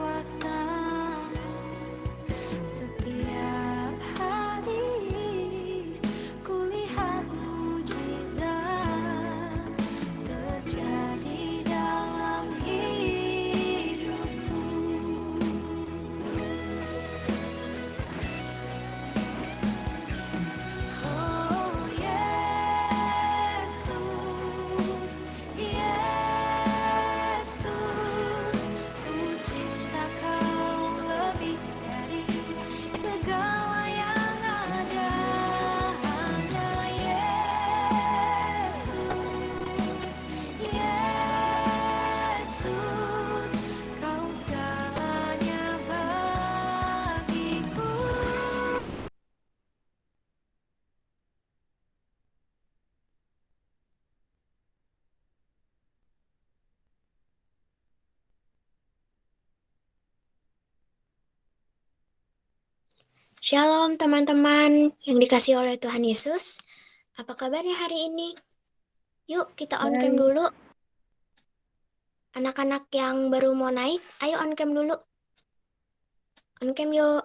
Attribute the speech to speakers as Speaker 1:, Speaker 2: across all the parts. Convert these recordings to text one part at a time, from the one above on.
Speaker 1: kuasamu. Setiap hari kulihat mujizat terjadi dalam hidupku. Oh Yesus, Yesus, ku cinta Kau lebih dari segala yang ada. Hanya Yesus, Yesus, Kau segalanya bagiku.
Speaker 2: Shalom teman-teman yang dikasih oleh Tuhan Yesus. Apa kabarnya hari ini? Yuk kita on cam
Speaker 3: Baik.
Speaker 2: dulu. Anak-anak yang baru mau naik, ayo on cam dulu. On cam yuk.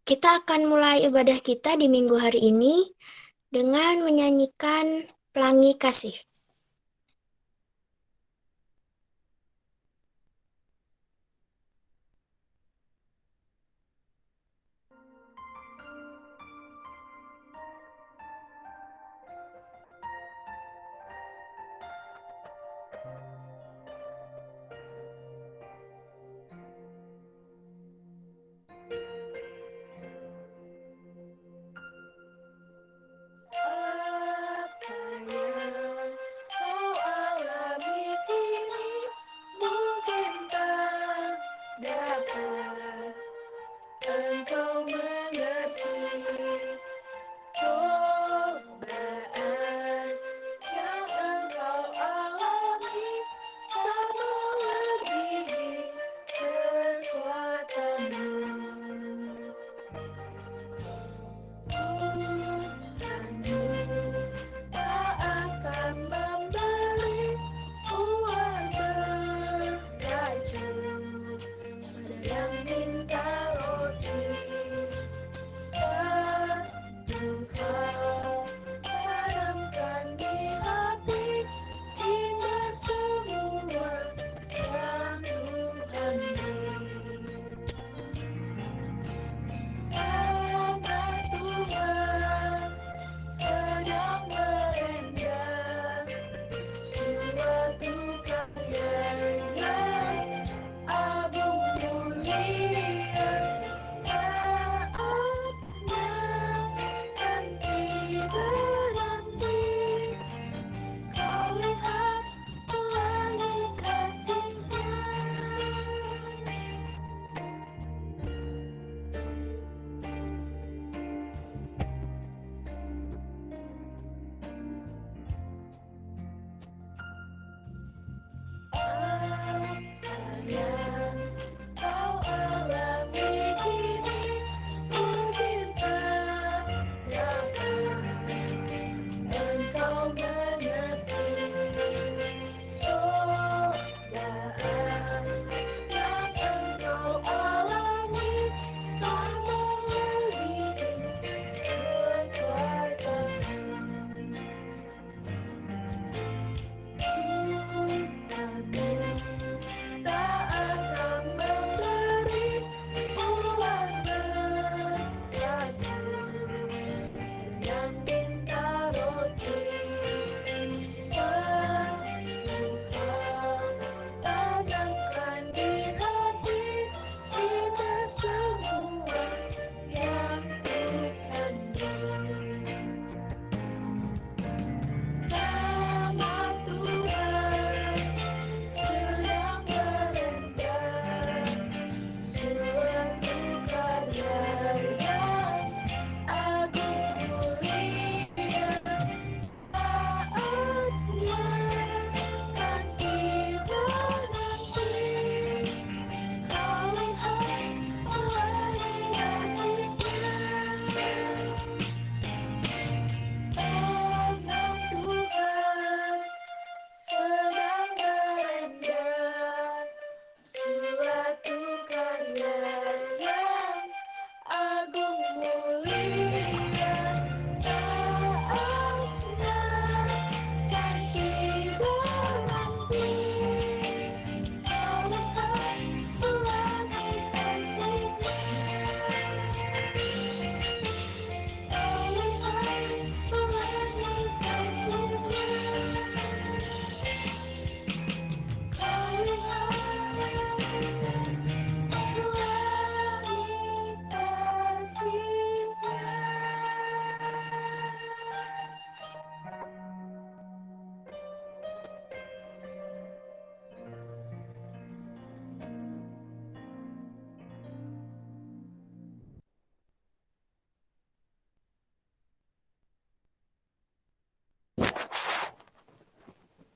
Speaker 2: Kita akan mulai ibadah kita di minggu hari ini dengan menyanyikan Pelangi Kasih.
Speaker 1: Apa yang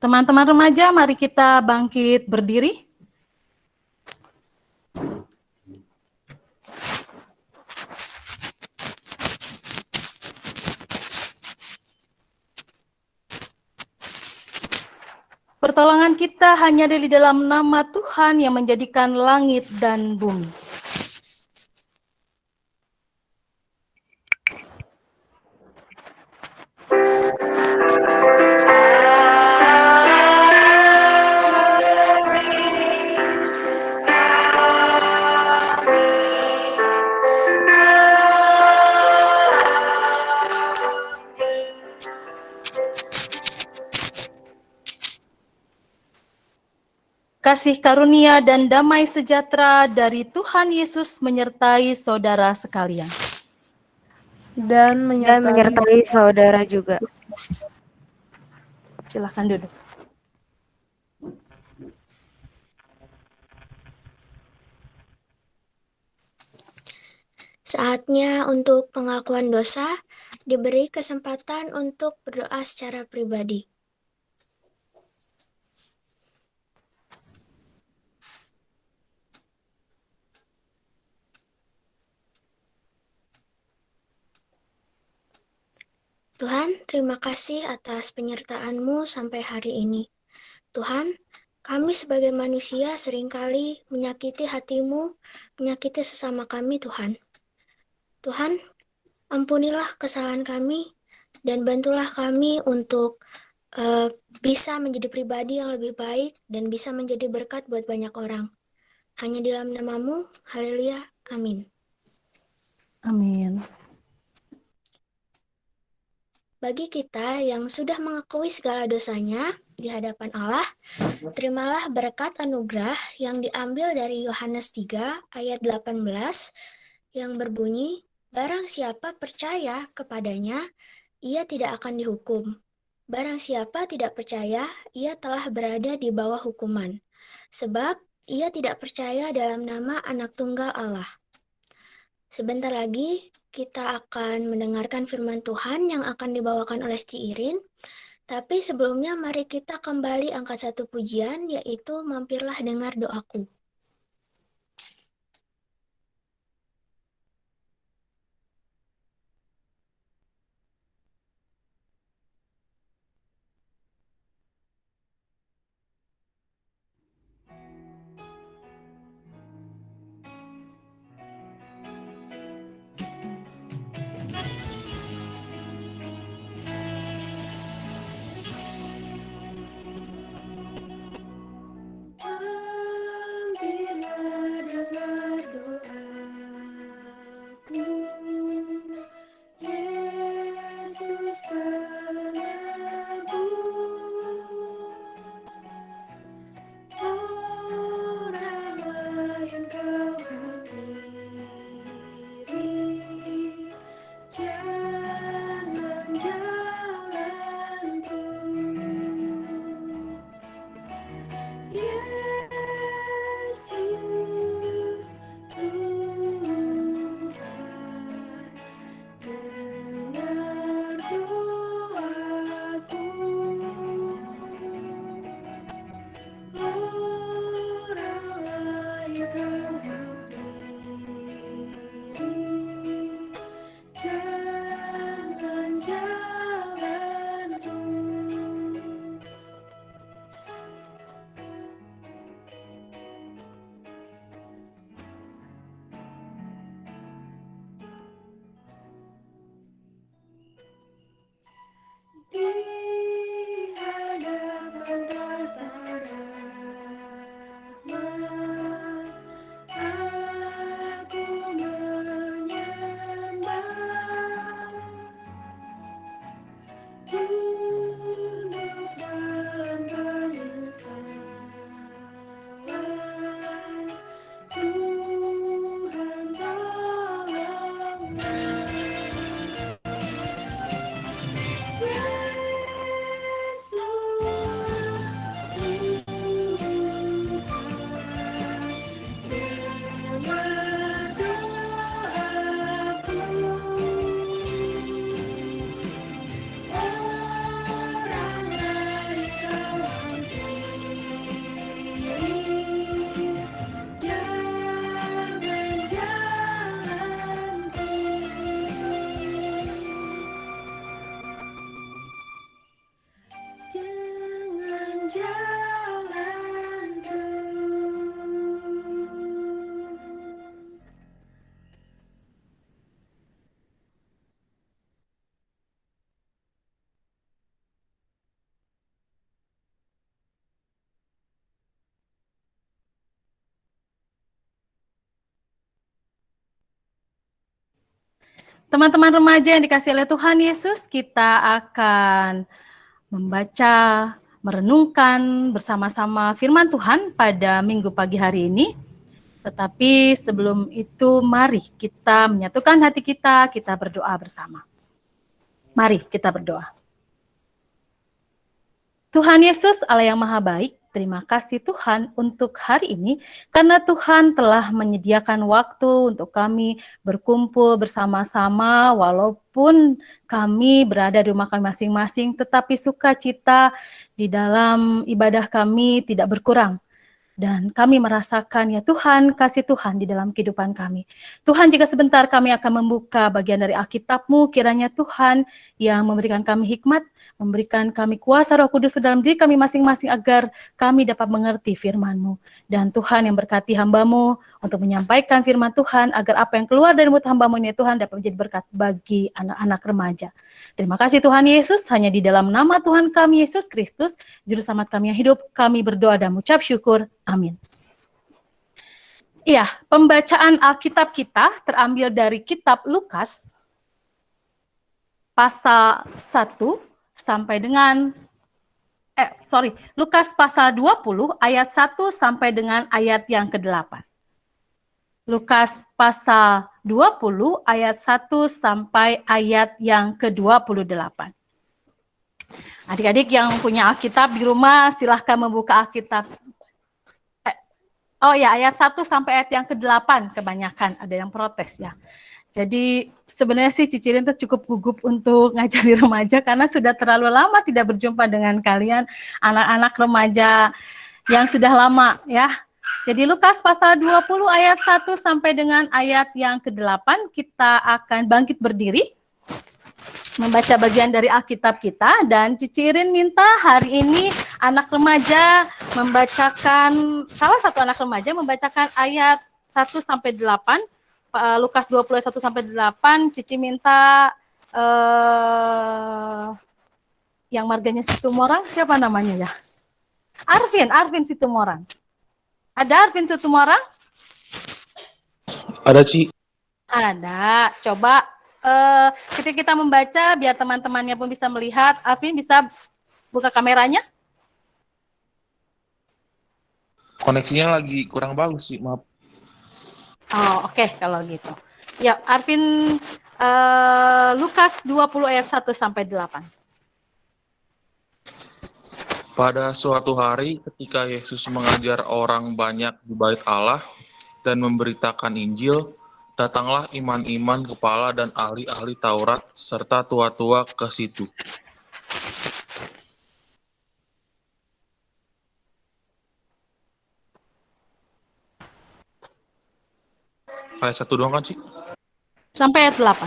Speaker 3: Teman-teman remaja, mari kita bangkit berdiri. Pertolongan kita hanya ada di dalam nama Tuhan yang menjadikan langit dan bumi. Kasih karunia dan damai sejahtera dari Tuhan Yesus menyertai saudara sekalian.
Speaker 4: Dan
Speaker 5: menyertai saudara juga.
Speaker 3: Silakan duduk.
Speaker 2: Saatnya untuk pengakuan dosa, diberi kesempatan untuk berdoa secara pribadi. Tuhan, terima kasih atas penyertaan-Mu sampai hari ini. Tuhan, kami sebagai manusia seringkali menyakiti hati-Mu, menyakiti sesama kami, Tuhan. Tuhan, ampunilah kesalahan kami dan bantulah kami untuk bisa menjadi pribadi yang lebih baik dan bisa menjadi berkat buat banyak orang. Hanya di dalam nama-Mu, haleluya, amin.
Speaker 3: Amin.
Speaker 2: Bagi kita yang sudah mengakui segala dosanya di hadapan Allah, terimalah berkat anugerah yang diambil dari Yohanes 3 ayat 18 yang berbunyi, barang siapa percaya kepadanya, ia tidak akan dihukum. Barang siapa tidak percaya, ia telah berada di bawah hukuman, sebab ia tidak percaya dalam nama Anak Tunggal Allah. Sebentar lagi kita akan mendengarkan firman Tuhan yang akan dibawakan oleh Ci Irin. Tapi sebelumnya mari kita kembali angkat satu pujian, yaitu Mampirlah Dengar Doaku.
Speaker 1: Mampirlah dengar doaku, Yesus penebus. Orang lain kau hampiri, jangan jalan terus. Yesus Tuhan, dengar doaku. Orang lain kau hampiri, jangan jalan terus. Di hadapan tahta rahmat,
Speaker 3: Teman-teman remaja yang dikasihi oleh Tuhan Yesus, kita akan membaca, merenungkan bersama-sama firman Tuhan pada minggu pagi hari ini. Tetapi sebelum itu, mari kita menyatukan hati kita berdoa bersama. Mari kita berdoa. Tuhan Yesus, Allah yang Maha Baik, terima kasih Tuhan untuk hari ini, karena Tuhan telah menyediakan waktu untuk kami berkumpul bersama-sama, walaupun kami berada di rumah kami masing-masing, tetapi sukacita di dalam ibadah kami tidak berkurang. Dan kami merasakan ya Tuhan, kasih Tuhan di dalam kehidupan kami. Tuhan, jika sebentar kami akan membuka bagian dari Alkitab-Mu, kiranya Tuhan yang memberikan kami hikmat, memberikan kami kuasa Roh Kudus ke dalam diri kami masing-masing agar kami dapat mengerti firman-Mu. Dan Tuhan yang berkati hamba-Mu untuk menyampaikan firman Tuhan agar apa yang keluar dari mulut hamba-Mu ini Tuhan dapat menjadi berkat bagi anak-anak remaja. Terima kasih Tuhan Yesus, hanya di dalam nama Tuhan kami Yesus Kristus, Juru Selamat kami yang hidup, kami berdoa dan mengucap syukur. Amin. Iya, pembacaan Alkitab kita terambil dari kitab Lukas, pasal 1 sampai dengan Lukas pasal 20 ayat 1 sampai dengan ayat yang ke-8. Lukas pasal 20 ayat 1 sampai ayat yang ke-28. Adik-adik yang punya Alkitab di rumah silahkan membuka Alkitab. Ayat 1 sampai ayat yang ke-8 kebanyakan, ada yang protes ya. Jadi sebenarnya sih Cicirin tuh cukup gugup untuk ngajari remaja karena sudah terlalu lama tidak berjumpa dengan kalian anak-anak remaja yang sudah lama ya. Jadi Lukas pasal 20 ayat 1 sampai dengan ayat yang ke-8 kita akan bangkit berdiri membaca bagian dari Alkitab kita, dan Cicirin minta hari ini anak remaja membacakan, salah satu anak remaja membacakan ayat 1 sampai 8. Lukas 20 ayat 1 sampai 8, Cici minta yang marganya Situmorang, siapa namanya ya? Arvin Situmorang. Ada Arvin Situmorang?
Speaker 6: Ada, Ci.
Speaker 3: Ada. Coba ketika kita membaca, biar teman-temannya pun bisa melihat. Arvin bisa buka kameranya?
Speaker 6: Koneksinya lagi kurang bagus sih, maaf.
Speaker 3: Oh, oke, kalau gitu. Ya, Arvin Lukas 20 ayat 1 sampai 8.
Speaker 6: Pada suatu hari ketika Yesus mengajar orang banyak di bait Allah dan memberitakan Injil, datanglah iman-iman kepala dan ahli-ahli Taurat serta tua-tua ke situ. Ayat 1 doang kan, Ci?
Speaker 3: Sampai ayat 8.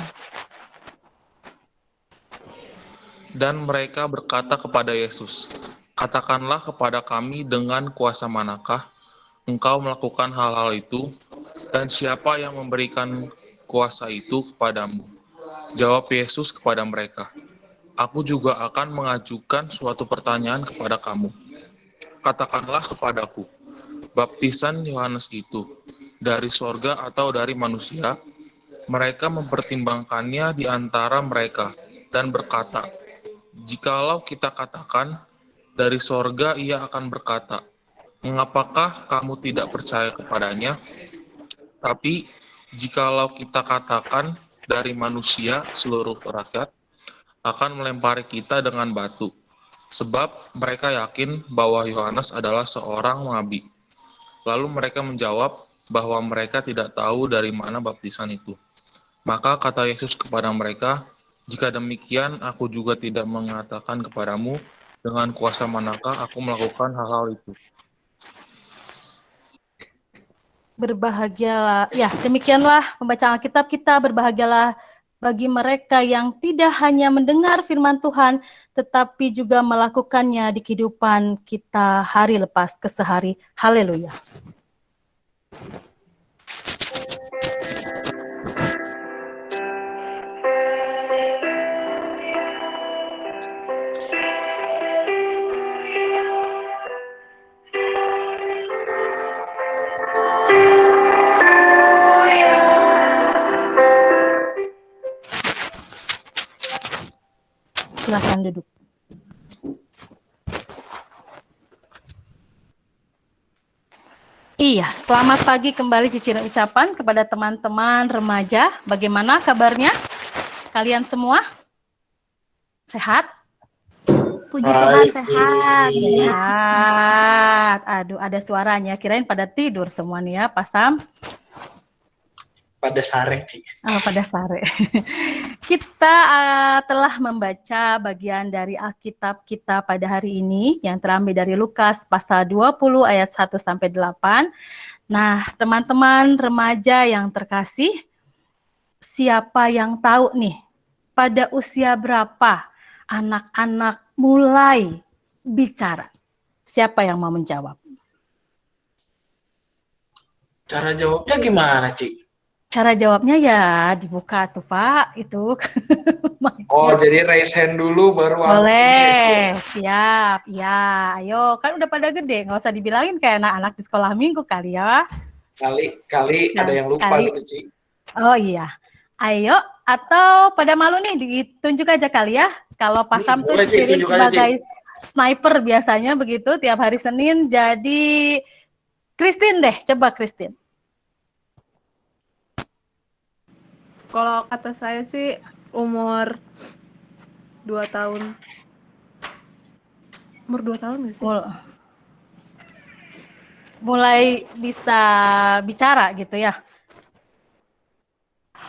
Speaker 6: Dan mereka berkata kepada Yesus, "Katakanlah kepada kami dengan kuasa manakah engkau melakukan hal-hal itu, dan siapa yang memberikan kuasa itu kepadamu?" Jawab Yesus kepada mereka, "Aku juga akan mengajukan suatu pertanyaan kepada kamu. Katakanlah kepadaku, baptisan Yohanes itu dari sorga atau dari manusia?" Mereka mempertimbangkannya di antara mereka dan berkata, "Jikalau kita katakan dari sorga, ia akan berkata, 'Mengapakah kamu tidak percaya kepadanya?' Tapi jikalau kita katakan dari manusia, seluruh rakyat akan melempari kita dengan batu, sebab mereka yakin bahwa Yohanes adalah seorang nabi." Lalu mereka menjawab bahwa mereka tidak tahu dari mana baptisan itu. Maka kata Yesus kepada mereka, "Jika demikian, aku juga tidak mengatakan kepadamu dengan kuasa manakah aku melakukan hal-hal itu."
Speaker 3: Berbahagialah. Ya, demikianlah pembacaan Alkitab kita. Berbahagialah bagi mereka yang tidak hanya mendengar firman Tuhan, tetapi juga melakukannya di kehidupan kita hari lepas ke sehari. Haleluya. silakan duduk. Iya, selamat pagi kembali cicilan ucapan kepada teman-teman remaja. Bagaimana kabarnya? Kalian semua? Sehat?
Speaker 4: Puji Tuhan sehat.
Speaker 3: Sehat. Aduh, ada suaranya. Kirain pada tidur semua nih ya, Pak Sam.
Speaker 7: Pada sare, Ci.
Speaker 3: Oh, pada sore. Kita telah membaca bagian dari Alkitab kita pada hari ini yang terambil dari Lukas pasal 20 ayat 1 sampai 8. Nah, teman-teman remaja yang terkasih, siapa yang tahu nih pada usia berapa anak-anak mulai bicara? Siapa yang mau menjawab?
Speaker 7: Cara jawabnya gimana, Ci?
Speaker 3: Cara jawabnya ya dibuka tuh Pak, itu.
Speaker 7: Oh, jadi raise hand dulu baru
Speaker 3: Boleh, siap. Ya, ayo. Kan udah pada gede, nggak usah dibilangin kayak anak-anak di sekolah minggu kali ya.
Speaker 7: Kali ada yang lupa
Speaker 3: Kali.
Speaker 7: gitu, Ci.
Speaker 3: Oh iya. Ayo, atau pada malu nih, ditunjuk aja kali ya. Kalau Pak Sam tuh
Speaker 7: Boleh, Ci,
Speaker 3: dikirim
Speaker 7: tunjuk aja, Ci.
Speaker 3: sebagai sniper biasanya begitu, tiap hari Senin. Jadi, Christine deh, coba Christine.
Speaker 4: Kalau kata saya sih umur 2 tahun. Umur 2 tahun nggak sih?
Speaker 3: Mulai bisa bicara gitu ya.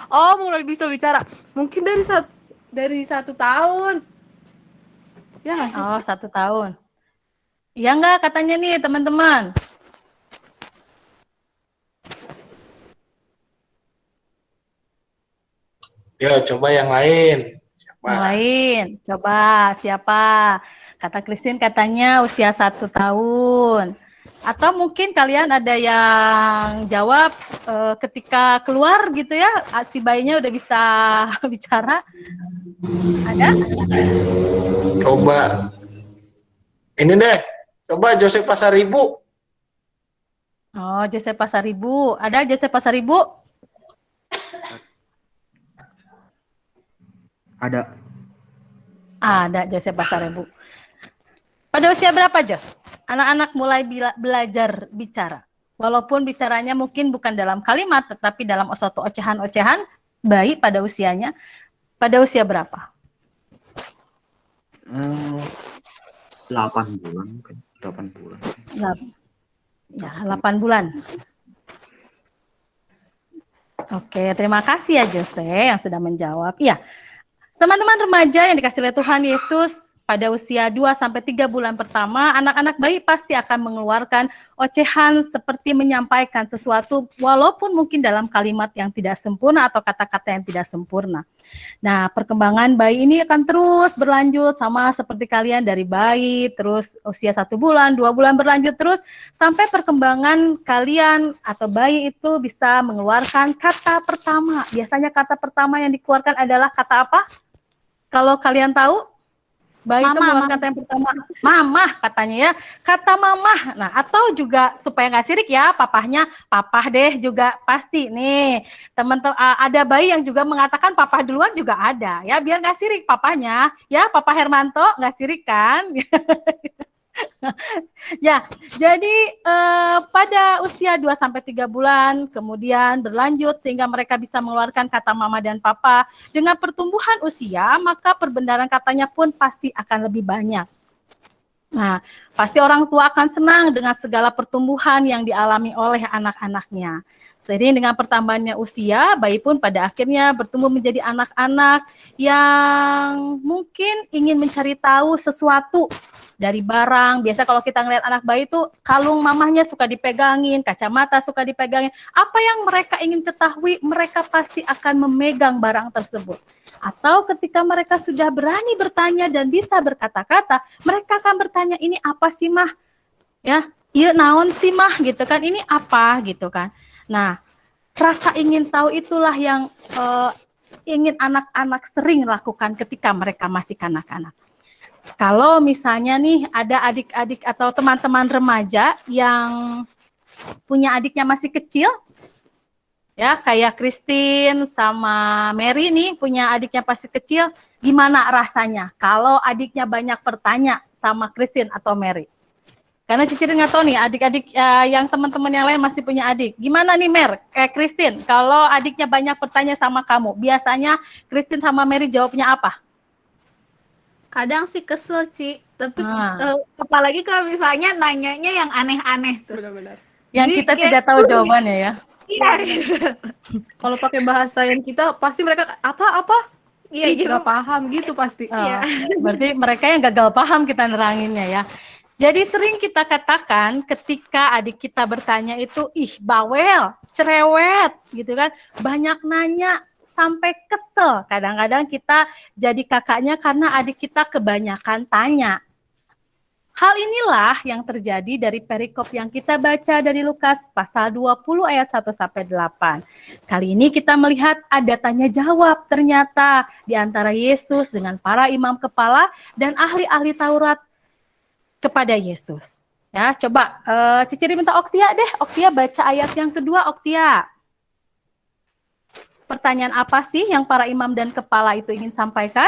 Speaker 4: Oh, mulai bisa bicara. Mungkin dari 1 tahun. Ya nggak sih?
Speaker 3: Oh, 1 tahun. Iya nggak katanya nih teman-teman?
Speaker 7: Ya, coba yang lain. Siapa?
Speaker 3: Yang lain, coba siapa? Kata Christine katanya usia 1 tahun. Atau mungkin kalian ada yang jawab ketika keluar gitu ya, si bayinya udah bisa bicara. Ada?
Speaker 7: Coba. Ini deh. Coba Joseph Pasaribu.
Speaker 3: Oh, Joseph Pasaribu. Ada Joseph Pasaribu? Ada Joseph Pasaribu. Pada usia berapa, Jos? Anak-anak mulai belajar bicara. Walaupun bicaranya mungkin bukan dalam kalimat, tetapi dalam suatu ocehan-ocehan, bayi pada usianya. Pada usia berapa?
Speaker 8: 8 bulan kan? 8 bulan.
Speaker 3: Ya, 8 bulan. Oke, terima kasih ya Jose yang sudah menjawab. Ya, teman-teman remaja yang dikasih oleh Tuhan Yesus, pada usia 2-3 bulan pertama, anak-anak bayi pasti akan mengeluarkan ocehan seperti menyampaikan sesuatu walaupun mungkin dalam kalimat yang tidak sempurna atau kata-kata yang tidak sempurna. Nah, perkembangan bayi ini akan terus berlanjut sama seperti kalian dari bayi, terus usia 1 bulan, 2 bulan berlanjut terus, sampai perkembangan kalian atau bayi itu bisa mengeluarkan kata pertama. Biasanya kata pertama yang dikeluarkan adalah kata apa? Kalau kalian tahu? Bayi itu mengeluarkan kata yang pertama, mamah katanya ya, kata mamah. Nah, atau juga supaya nggak sirik ya, papahnya, papah deh juga pasti nih. Teman-teman ada bayi yang juga mengatakan papah duluan juga ada ya, biar nggak sirik papahnya. Ya, Papa Hermanto nggak sirik kan? Ya, jadi pada usia 2-3 bulan kemudian berlanjut sehingga mereka bisa mengeluarkan kata mama dan papa. Dengan pertumbuhan usia, maka perbendaharaan katanya pun pasti akan lebih banyak. Nah, pasti orang tua akan senang dengan segala pertumbuhan yang dialami oleh anak-anaknya. Seiring dengan pertambahannya usia, bayi pun pada akhirnya bertumbuh menjadi anak-anak yang mungkin ingin mencari tahu sesuatu dari barang. Biasa kalau kita ngelihat anak bayi itu kalung mamahnya suka dipegangin, kacamata suka dipegangin. Apa yang mereka ingin ketahui, mereka pasti akan memegang barang tersebut. Atau ketika mereka sudah berani bertanya dan bisa berkata-kata, mereka akan bertanya, ini apa sih mah? Ya, iya naon sih mah gitu kan? Ini apa gitu kan? Nah, rasa ingin tahu itulah yang ingin anak-anak sering lakukan ketika mereka masih kanak-kanak. Kalau misalnya nih ada adik-adik atau teman-teman remaja yang punya adiknya masih kecil, ya kayak Christine sama Mary nih punya adiknya masih kecil, Gimana rasanya kalau adiknya banyak bertanya sama Christine atau Mary? Karena Cici nggak tahu nih adik-adik yang teman-teman yang lain masih punya adik. Gimana nih Christine, kalau adiknya banyak bertanya sama kamu, biasanya Christine sama Mary jawabnya apa?
Speaker 4: Kadang sih kesel, Ci. Tapi
Speaker 3: Ah.
Speaker 4: apalagi kalau misalnya nanyanya yang aneh-aneh tuh. Benar-benar.
Speaker 3: Yang
Speaker 4: Jadi
Speaker 3: kita
Speaker 4: kayak-
Speaker 3: tidak tahu jawabannya ya.
Speaker 4: Iya. Kalau pakai bahasa yang kita pasti mereka apa? Iya, nggak paham gitu pasti.
Speaker 3: Oh, berarti mereka yang gagal paham kita neranginnya ya. Jadi sering kita katakan ketika adik kita bertanya itu, ih bawel, cerewet gitu kan, banyak nanya sampai kesel. Kadang-kadang kita jadi kakaknya karena adik kita kebanyakan tanya. Hal inilah yang terjadi dari perikop yang kita baca dari Lukas pasal 20 ayat 1 sampai 8. Kali ini kita melihat ada tanya jawab ternyata di antara Yesus dengan para imam kepala dan ahli-ahli Taurat kepada Yesus. Ya, coba Ciciri minta Oktia deh. Oktia baca ayat yang kedua, Oktia. Pertanyaan apa sih yang para imam dan kepala itu ingin sampaikan?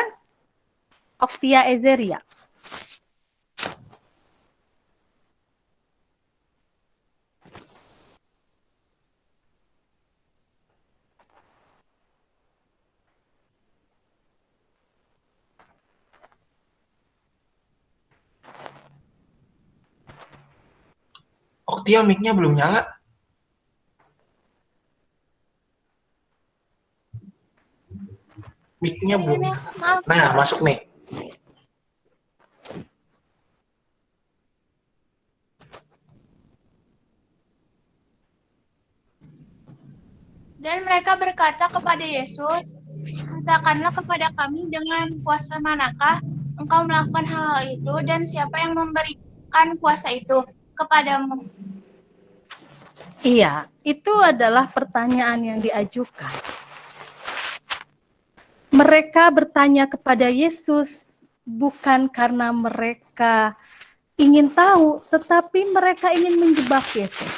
Speaker 3: Oktia Ezeria.
Speaker 7: Oktia mic-nya belum nyala. Mic-nya belum nyala. Nah, masuk nih.
Speaker 9: Dan mereka berkata kepada Yesus, katakanlah kepada kami dengan kuasa manakah engkau melakukan hal itu dan siapa yang memberikan kuasa itu kepadamu?
Speaker 3: Iya, itu adalah pertanyaan yang diajukan. Mereka bertanya kepada Yesus bukan karena mereka ingin tahu, tetapi mereka ingin menjebak Yesus.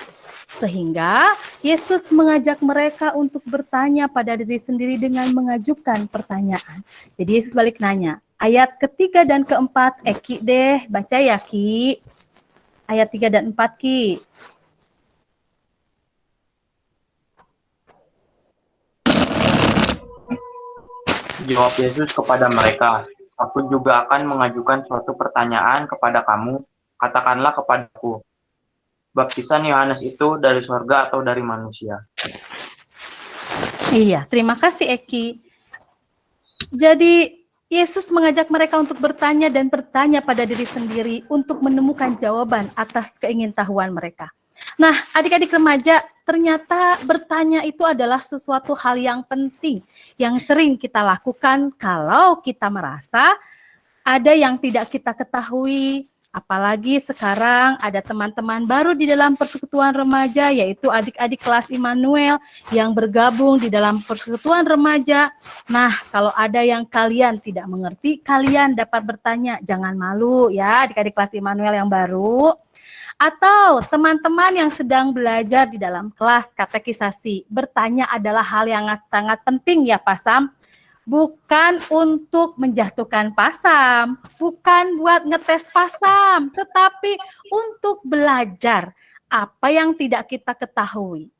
Speaker 3: Sehingga Yesus mengajak mereka untuk bertanya pada diri sendiri dengan mengajukan pertanyaan. Jadi Yesus balik nanya. Ayat ketiga dan keempat, Ki deh, baca ya Ki. Ayat 3 dan 4 Ki.
Speaker 10: Jawab Yesus kepada mereka, aku juga akan mengajukan suatu pertanyaan kepada kamu, katakanlah kepadaku, baptisan Yohanes itu dari surga atau dari manusia?
Speaker 3: Iya, terima kasih Eki. Jadi Yesus mengajak mereka untuk bertanya dan bertanya pada diri sendiri untuk menemukan jawaban atas keingintahuan mereka. Nah, adik-adik remaja, ternyata bertanya itu adalah sesuatu hal yang penting yang sering kita lakukan kalau kita merasa ada yang tidak kita ketahui. Apalagi sekarang ada teman-teman baru di dalam persekutuan remaja, yaitu adik-adik kelas Immanuel yang bergabung di dalam persekutuan remaja. Nah, kalau ada yang kalian tidak mengerti, kalian dapat bertanya, jangan malu ya adik-adik kelas Immanuel yang baru. Atau teman-teman yang sedang belajar di dalam kelas katekisasi, bertanya adalah hal yang sangat penting ya Pak Sam. Bukan untuk menjatuhkan Pasam, bukan buat ngetes Pasam, tetapi untuk belajar apa yang tidak kita ketahui.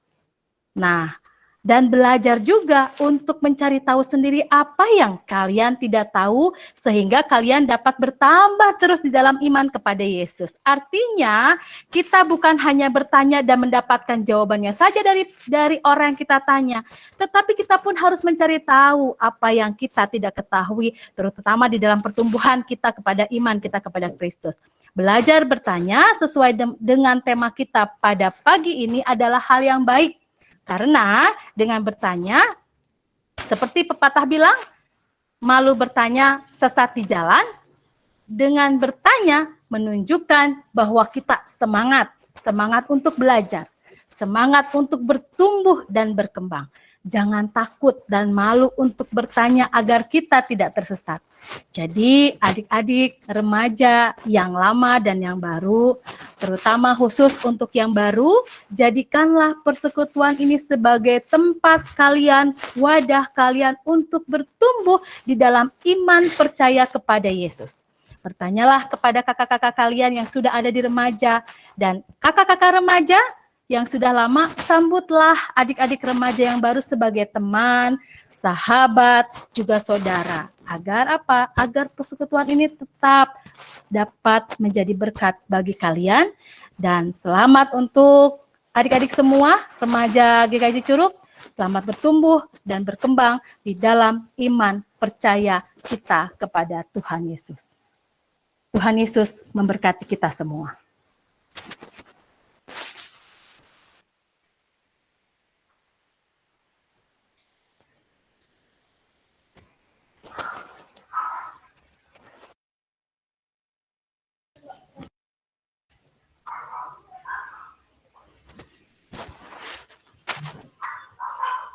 Speaker 3: Nah, dan belajar juga untuk mencari tahu sendiri apa yang kalian tidak tahu sehingga kalian dapat bertambah terus di dalam iman kepada Yesus. Artinya, kita bukan hanya bertanya dan mendapatkan jawabannya saja dari orang yang kita tanya, tetapi kita pun harus mencari tahu apa yang kita tidak ketahui, terutama di dalam pertumbuhan kita kepada iman kita kepada Kristus. Belajar bertanya sesuai dengan tema kita pada pagi ini adalah hal yang baik. Karena dengan bertanya, seperti pepatah bilang, malu bertanya sesat di jalan. Dengan bertanya menunjukkan bahwa kita semangat untuk belajar, semangat untuk bertumbuh dan berkembang. jangan takut dan malu untuk bertanya agar kita tidak tersesat. Jadi adik-adik remaja yang lama dan yang baru, terutama khusus untuk yang baru, jadikanlah persekutuan ini sebagai tempat kalian, wadah kalian untuk bertumbuh di dalam iman percaya kepada Yesus. Bertanyalah kepada kakak-kakak kalian yang sudah ada di remaja, dan kakak-kakak remaja yang sudah lama, sambutlah adik-adik remaja yang baru sebagai teman, sahabat, juga saudara. Agar apa? Agar persekutuan ini tetap dapat menjadi berkat bagi kalian. Dan selamat untuk adik-adik semua, remaja GKJ Curug, selamat bertumbuh dan berkembang di dalam iman percaya kita kepada Tuhan Yesus. Tuhan Yesus memberkati kita semua.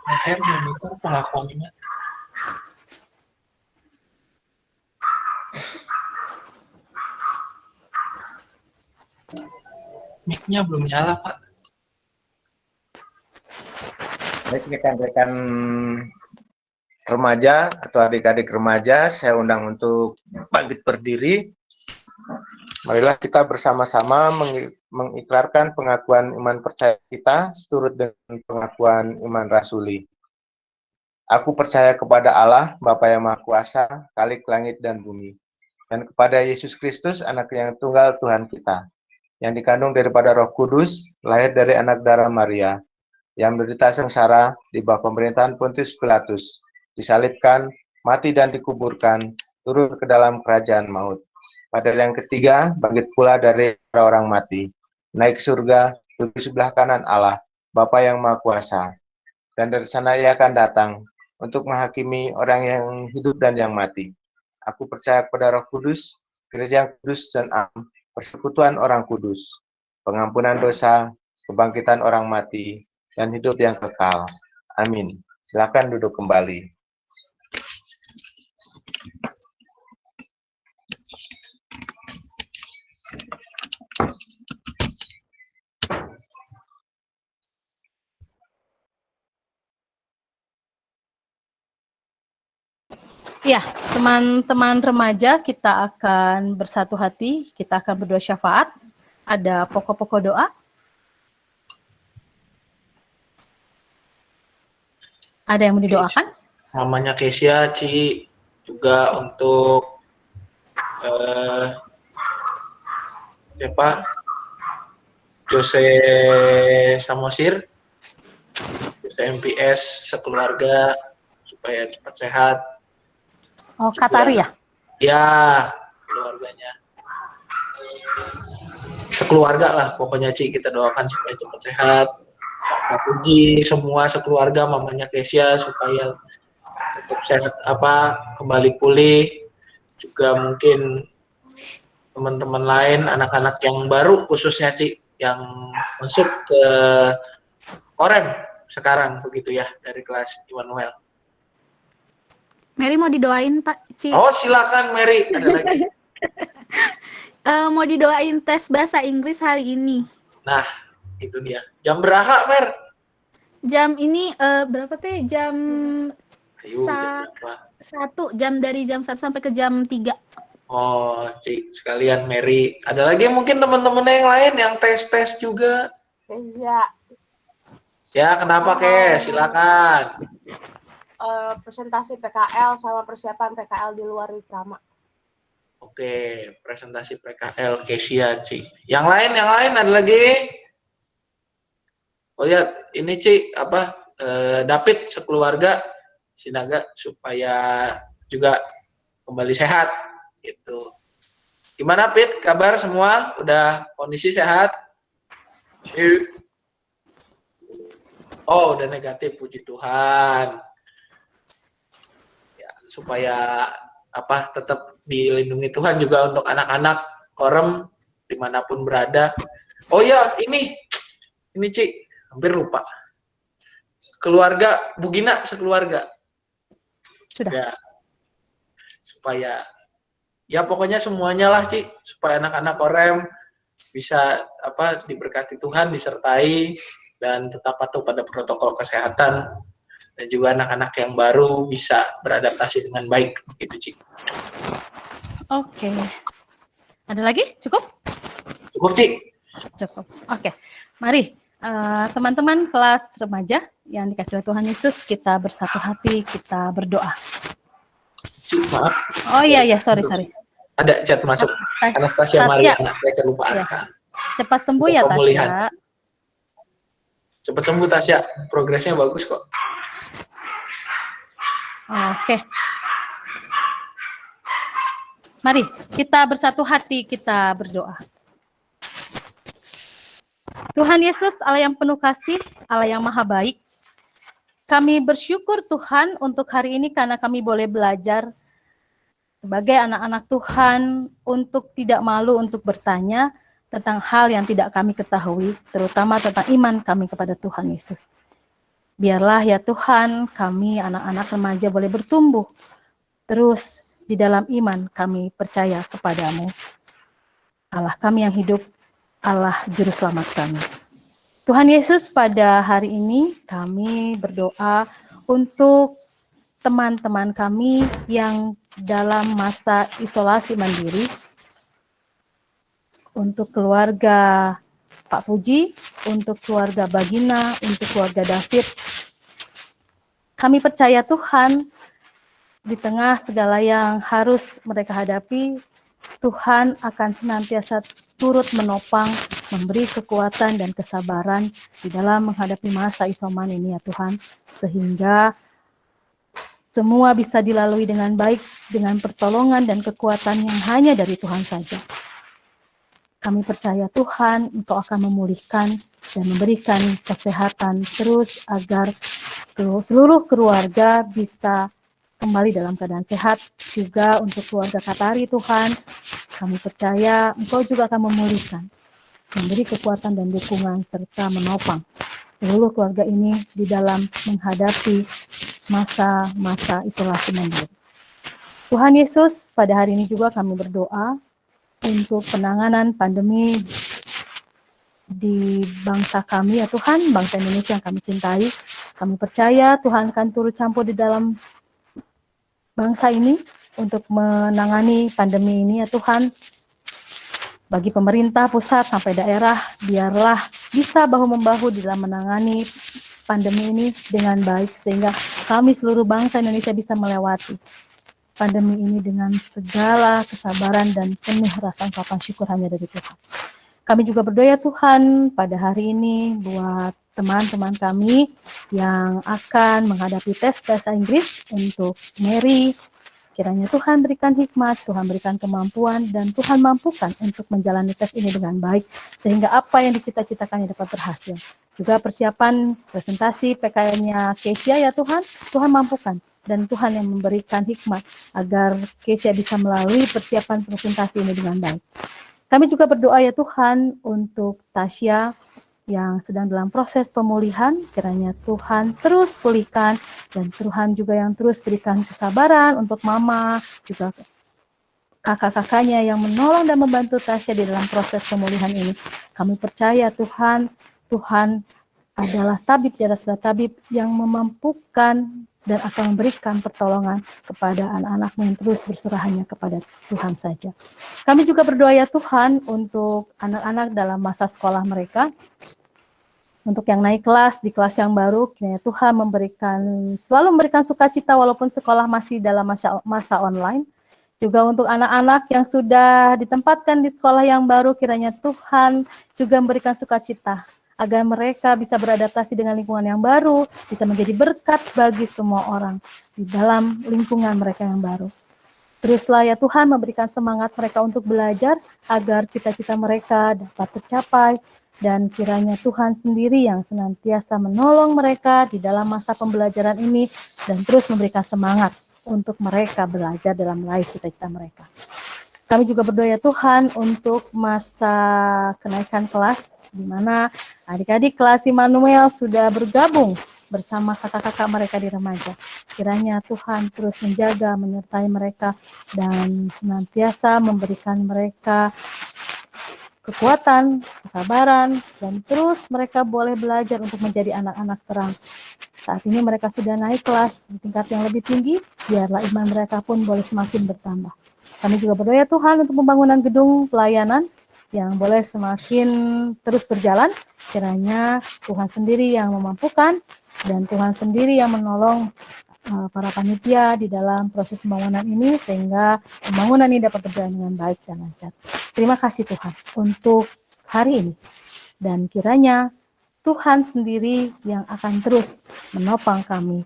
Speaker 7: Akhir monitor pengakuan ini. Mic-nya belum nyala, Pak.
Speaker 11: Baik, rekan-rekan remaja atau adik-adik remaja, saya undang untuk bangkit berdiri. Marilah kita bersama-sama mengikrarkan pengakuan iman percaya kita seturut dengan pengakuan iman rasuli. Aku percaya kepada Allah, Bapa yang Maha Kuasa, Khalik langit dan bumi, dan kepada Yesus Kristus, Anak yang tunggal Tuhan kita, yang dikandung daripada Roh Kudus, lahir dari anak darah Maria, yang menderita sengsara di bawah pemerintahan Pontius Pilatus, disalibkan, mati dan dikuburkan, turun ke dalam kerajaan maut. Pada yang ketiga, bangkit pula dari orang mati, naik surga, duduk di sebelah kanan Allah, Bapa yang Maha Kuasa. Dan dari sana ia akan datang untuk menghakimi orang yang hidup dan yang mati. Aku percaya kepada Roh Kudus, Gereja yang kudus dan am, persekutuan orang kudus, pengampunan dosa, kebangkitan orang mati, dan hidup yang kekal. Amin. Silakan duduk kembali.
Speaker 3: Ya, teman-teman remaja, kita akan bersatu hati, kita akan berdoa syafaat. Ada pokok-pokok doa. Ada yang mau didoakan?
Speaker 7: Mamanya Kesia, Ci, juga untuk Jose Samosir, Jose MPS, sekeluarga, supaya cepat sehat.
Speaker 3: Oh, Katari ya?
Speaker 7: Ya, keluarganya. Sekeluarga lah, pokoknya Ci, kita doakan supaya cepat sehat. Pak Puji, semua sekeluarga, mamanya Kesia, supaya tetap sehat, kembali pulih. Juga mungkin teman-teman lain, anak-anak yang baru, khususnya Ci, yang masuk ke Korem sekarang, begitu ya, dari kelas Immanuel.
Speaker 12: Mary mau didoain, Ci.
Speaker 7: Oh, silakan Mary, ada lagi.
Speaker 12: Mau didoain tes bahasa Inggris hari ini.
Speaker 7: Nah, itu dia. Jam berapa, Mer?
Speaker 12: Jam ini berapa teh? Jam
Speaker 7: jam berapa?
Speaker 12: 1, dari jam 1 sampai ke jam 3.
Speaker 7: Oh, Cik, sekalian Mary. Ada lagi mungkin teman-temannya yang lain yang tes-tes juga?
Speaker 13: Iya.
Speaker 7: Ya, kenapa, Ke? Silakan.
Speaker 13: Presentasi PKL sama persiapan PKL di luar Wikrama.
Speaker 7: Oke, presentasi PKL Kesia, Cik. Yang lain ada lagi? Oh ya, ini Ci, David sekeluarga Sinaga supaya juga kembali sehat gitu. Gimana Pit, kabar semua? Udah kondisi sehat? Oh, udah negatif, puji Tuhan. Ya, supaya tetap dilindungi Tuhan juga untuk anak-anak Korem dimanapun berada. Oh ya, ini Ci, hampir lupa. keluarga Bu Gina sekeluarga.
Speaker 3: Sudah.
Speaker 7: Ya, supaya ya pokoknya semuanya lah Ci, supaya anak-anak Korem bisa diberkati Tuhan, disertai dan tetap patuh pada protokol kesehatan, dan juga anak-anak yang baru bisa beradaptasi dengan baik gitu Ci.
Speaker 3: Oke. Ada lagi? Cukup?
Speaker 7: Cukup Ci.
Speaker 3: Cukup. Oke. Mari teman-teman kelas remaja yang dikasih oleh Tuhan Yesus, kita bersatu hati, kita berdoa.
Speaker 7: Ci, maaf.
Speaker 3: Oh iya, sorry.
Speaker 7: Ada chat masuk. Anastasia Mariana, saya kelupaan.
Speaker 3: Ya. Cepat sembuh ya Tasya.
Speaker 7: Cepat sembuh Tasya, progresnya bagus kok.
Speaker 3: Oke. Mari kita bersatu hati, kita berdoa. Tuhan Yesus, Allah yang penuh kasih, Allah yang maha baik, kami bersyukur Tuhan untuk hari ini karena kami boleh belajar sebagai anak-anak Tuhan untuk tidak malu untuk bertanya tentang hal yang tidak kami ketahui, terutama tentang iman kami kepada Tuhan Yesus. Biarlah ya Tuhan, kami anak-anak remaja boleh bertumbuh terus di dalam iman kami percaya kepadamu. Allah kami yang hidup, Allah Juru Selamat kami. Tuhan Yesus, pada hari ini kami berdoa untuk teman-teman kami yang dalam masa isolasi mandiri, untuk keluarga Pak Puji, untuk keluarga Bagina, untuk keluarga David. Kami percaya Tuhan, di tengah segala yang harus mereka hadapi, Tuhan akan senantiasa turut menopang, memberi kekuatan dan kesabaran di dalam menghadapi masa isoman ini ya Tuhan, sehingga semua bisa dilalui dengan baik, dengan pertolongan dan kekuatan yang hanya dari Tuhan saja. Kami percaya Tuhan, Engkau akan memulihkan dan memberikan kesehatan terus agar seluruh keluarga bisa kembali dalam keadaan sehat. Juga untuk keluarga Katari Tuhan, kami percaya Engkau juga akan memulihkan, memberi kekuatan dan dukungan serta menopang seluruh keluarga ini di dalam menghadapi masa-masa isolasi mandiri. Tuhan Yesus, pada hari ini juga kami berdoa untuk penanganan pandemi di bangsa kami ya Tuhan, bangsa Indonesia yang kami cintai. Kami percaya Tuhan akan turut campur di dalam bangsa ini untuk menangani pandemi ini ya Tuhan. Bagi pemerintah pusat sampai daerah, biarlah bisa bahu-membahu di dalam menangani pandemi ini dengan baik, sehingga kami seluruh bangsa Indonesia bisa melewati pandemi ini dengan segala kesabaran dan penuh rasa ungkapan syukur hanya dari Tuhan. Kami juga berdoa Tuhan pada hari ini buat teman-teman kami yang akan menghadapi tes bahasa Inggris untuk Mary. Kiranya Tuhan berikan hikmat, Tuhan berikan kemampuan, dan Tuhan mampukan untuk menjalani tes ini dengan baik, sehingga apa yang dicita-citakannya dapat berhasil. Juga persiapan presentasi PKN-nya Kesia ya Tuhan, Tuhan mampukan. Dan Tuhan yang memberikan hikmat agar Kesia bisa melalui persiapan presentasi ini dengan baik. Kami juga berdoa ya Tuhan untuk Tasya yang sedang dalam proses pemulihan, kiranya Tuhan terus pulihkan, dan Tuhan juga yang terus berikan kesabaran untuk mama, juga kakak-kakaknya yang menolong dan membantu Tasya di dalam proses pemulihan ini. Kami percaya Tuhan adalah tabib di atas segala tabib yang memampukan dan akan memberikan pertolongan kepada anak-anakmu yang terus berserah hanya kepada Tuhan saja. Kami juga berdoa ya Tuhan untuk anak-anak dalam masa sekolah mereka, untuk yang naik kelas di kelas yang baru, kiranya Tuhan selalu memberikan sukacita walaupun sekolah masih dalam masa online. Juga untuk anak-anak yang sudah ditempatkan di sekolah yang baru, kiranya Tuhan juga memberikan sukacita agar mereka bisa beradaptasi dengan lingkungan yang baru, bisa menjadi berkat bagi semua orang di dalam lingkungan mereka yang baru. Teruslah ya Tuhan memberikan semangat mereka untuk belajar agar cita-cita mereka dapat tercapai, dan kiranya Tuhan sendiri yang senantiasa menolong mereka di dalam masa pembelajaran ini dan terus memberikan semangat untuk mereka belajar dalam meraih cita-cita mereka. Kami juga berdoa ya Tuhan untuk masa kenaikan kelas, di mana adik-adik kelas Immanuel sudah bergabung bersama kakak-kakak mereka di remaja. Kiranya Tuhan terus menjaga, menyertai mereka, dan senantiasa memberikan mereka kekuatan, kesabaran, dan terus mereka boleh belajar untuk menjadi anak-anak terang. Saat ini mereka sudah naik kelas di tingkat yang lebih tinggi, biarlah iman mereka pun boleh semakin bertambah. Kami juga berdoa ya Tuhan untuk pembangunan gedung pelayanan yang boleh semakin terus berjalan. Kiranya Tuhan sendiri yang memampukan dan Tuhan sendiri yang menolong para panitia di dalam proses pembangunan ini sehingga pembangunan ini dapat berjalan dengan baik dan lancar. Terima kasih Tuhan untuk hari ini. Dan kiranya Tuhan sendiri yang akan terus menopang kami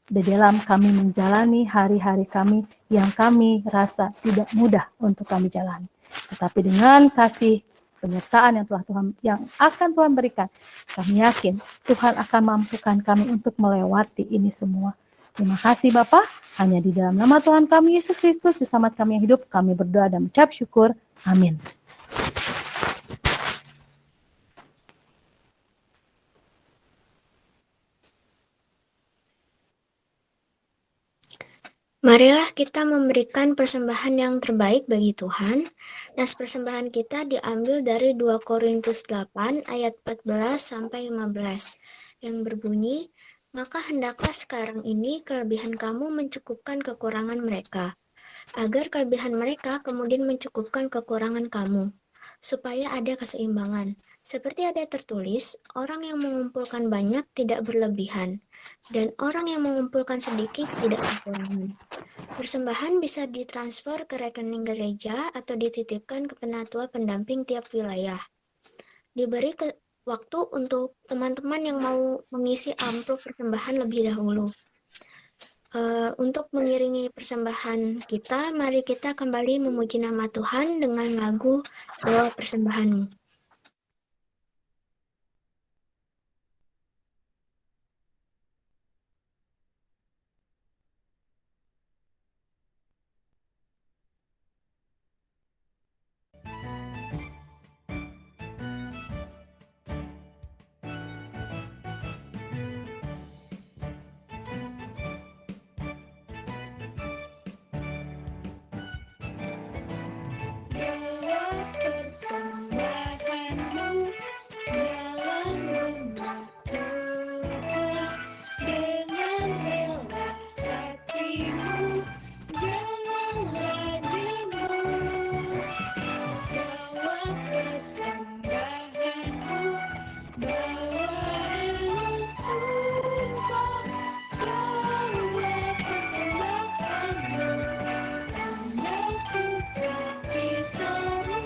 Speaker 3: di dalam kami menjalani hari-hari kami yang kami rasa tidak mudah untuk kami jalani. Tetapi dengan kasih penyertaan yang akan Tuhan berikan, kami yakin Tuhan akan mampukan kami untuk melewati ini semua. Terima kasih Bapa, hanya di dalam nama Tuhan kami Yesus Kristus, Juru Selamat kami yang hidup, kami berdoa dan mengucap syukur. Amin.
Speaker 2: Marilah kita memberikan persembahan yang terbaik bagi Tuhan. Nas persembahan kita diambil dari 2 Korintus 8 ayat 14 sampai 15 yang berbunyi, "Maka hendaklah sekarang ini kelebihan kamu mencukupkan kekurangan mereka, agar kelebihan mereka kemudian mencukupkan kekurangan kamu, supaya ada keseimbangan. Seperti ada tertulis, orang yang mengumpulkan banyak tidak berlebihan, dan orang yang mengumpulkan sedikit tidak kekurangan." Persembahan bisa ditransfer ke rekening gereja atau dititipkan ke penatua pendamping tiap wilayah. Diberi waktu untuk teman-teman yang mau mengisi amplop persembahan lebih dahulu. Untuk mengiringi persembahan kita, mari kita kembali memuji nama Tuhan dengan lagu Doa Persembahanmu.
Speaker 1: Doa persembahanmu dalam rumah Tuhan, dengan rela hatimu, janganlah jemu. Doa persembahanmu bawa dengan sumpah, doa persembahanmu karena sukacitamu,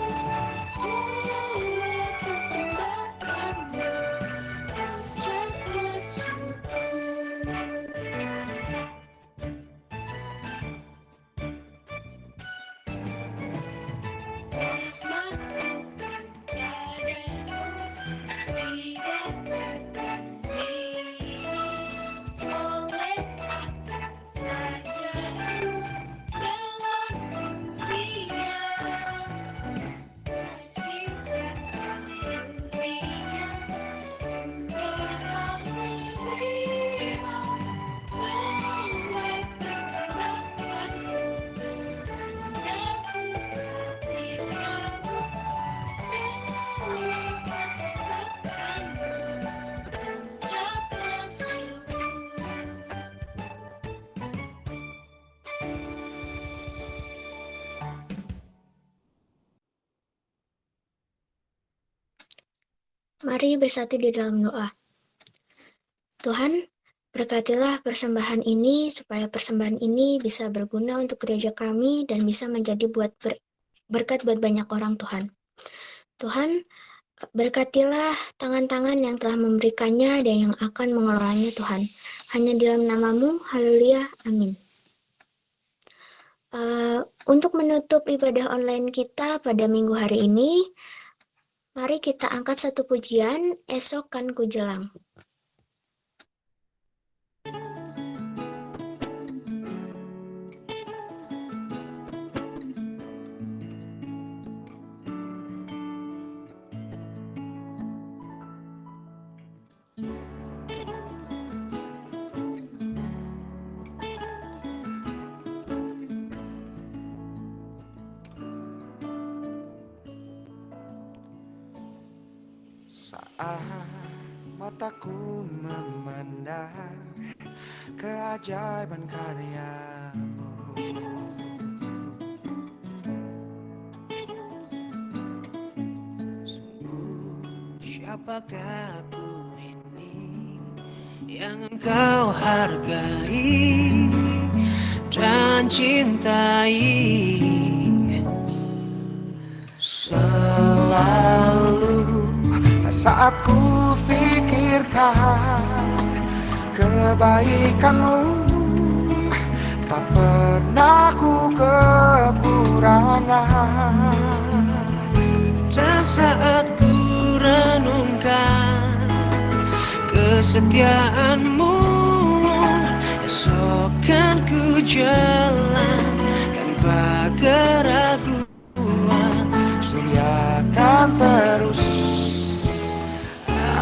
Speaker 1: doa persembahanmu ucaplah syukur.
Speaker 2: Mari bersatu di dalam doa. Tuhan, berkatilah persembahan ini supaya persembahan ini bisa berguna untuk gereja kami dan bisa menjadi berkat buat banyak orang Tuhan. Tuhan, berkatilah tangan-tangan yang telah memberikannya dan yang akan mengelolanya Tuhan. Hanya di dalam namamu, haleluya, amin. Untuk menutup ibadah online kita pada minggu hari ini, mari kita angkat satu pujian, Esok Kan Ku Jelang.
Speaker 14: Saat mataku memandang keajaiban karyamu, siapakah aku ini yang engkau hargai dan cintai? Selalu saat ku pikirkan kebaikanmu, tak pernah ku kekurangan. Dan saat ku renungkan kesetiaanmu, esok kan ku jalan tanpa keraguan. Surya kan terus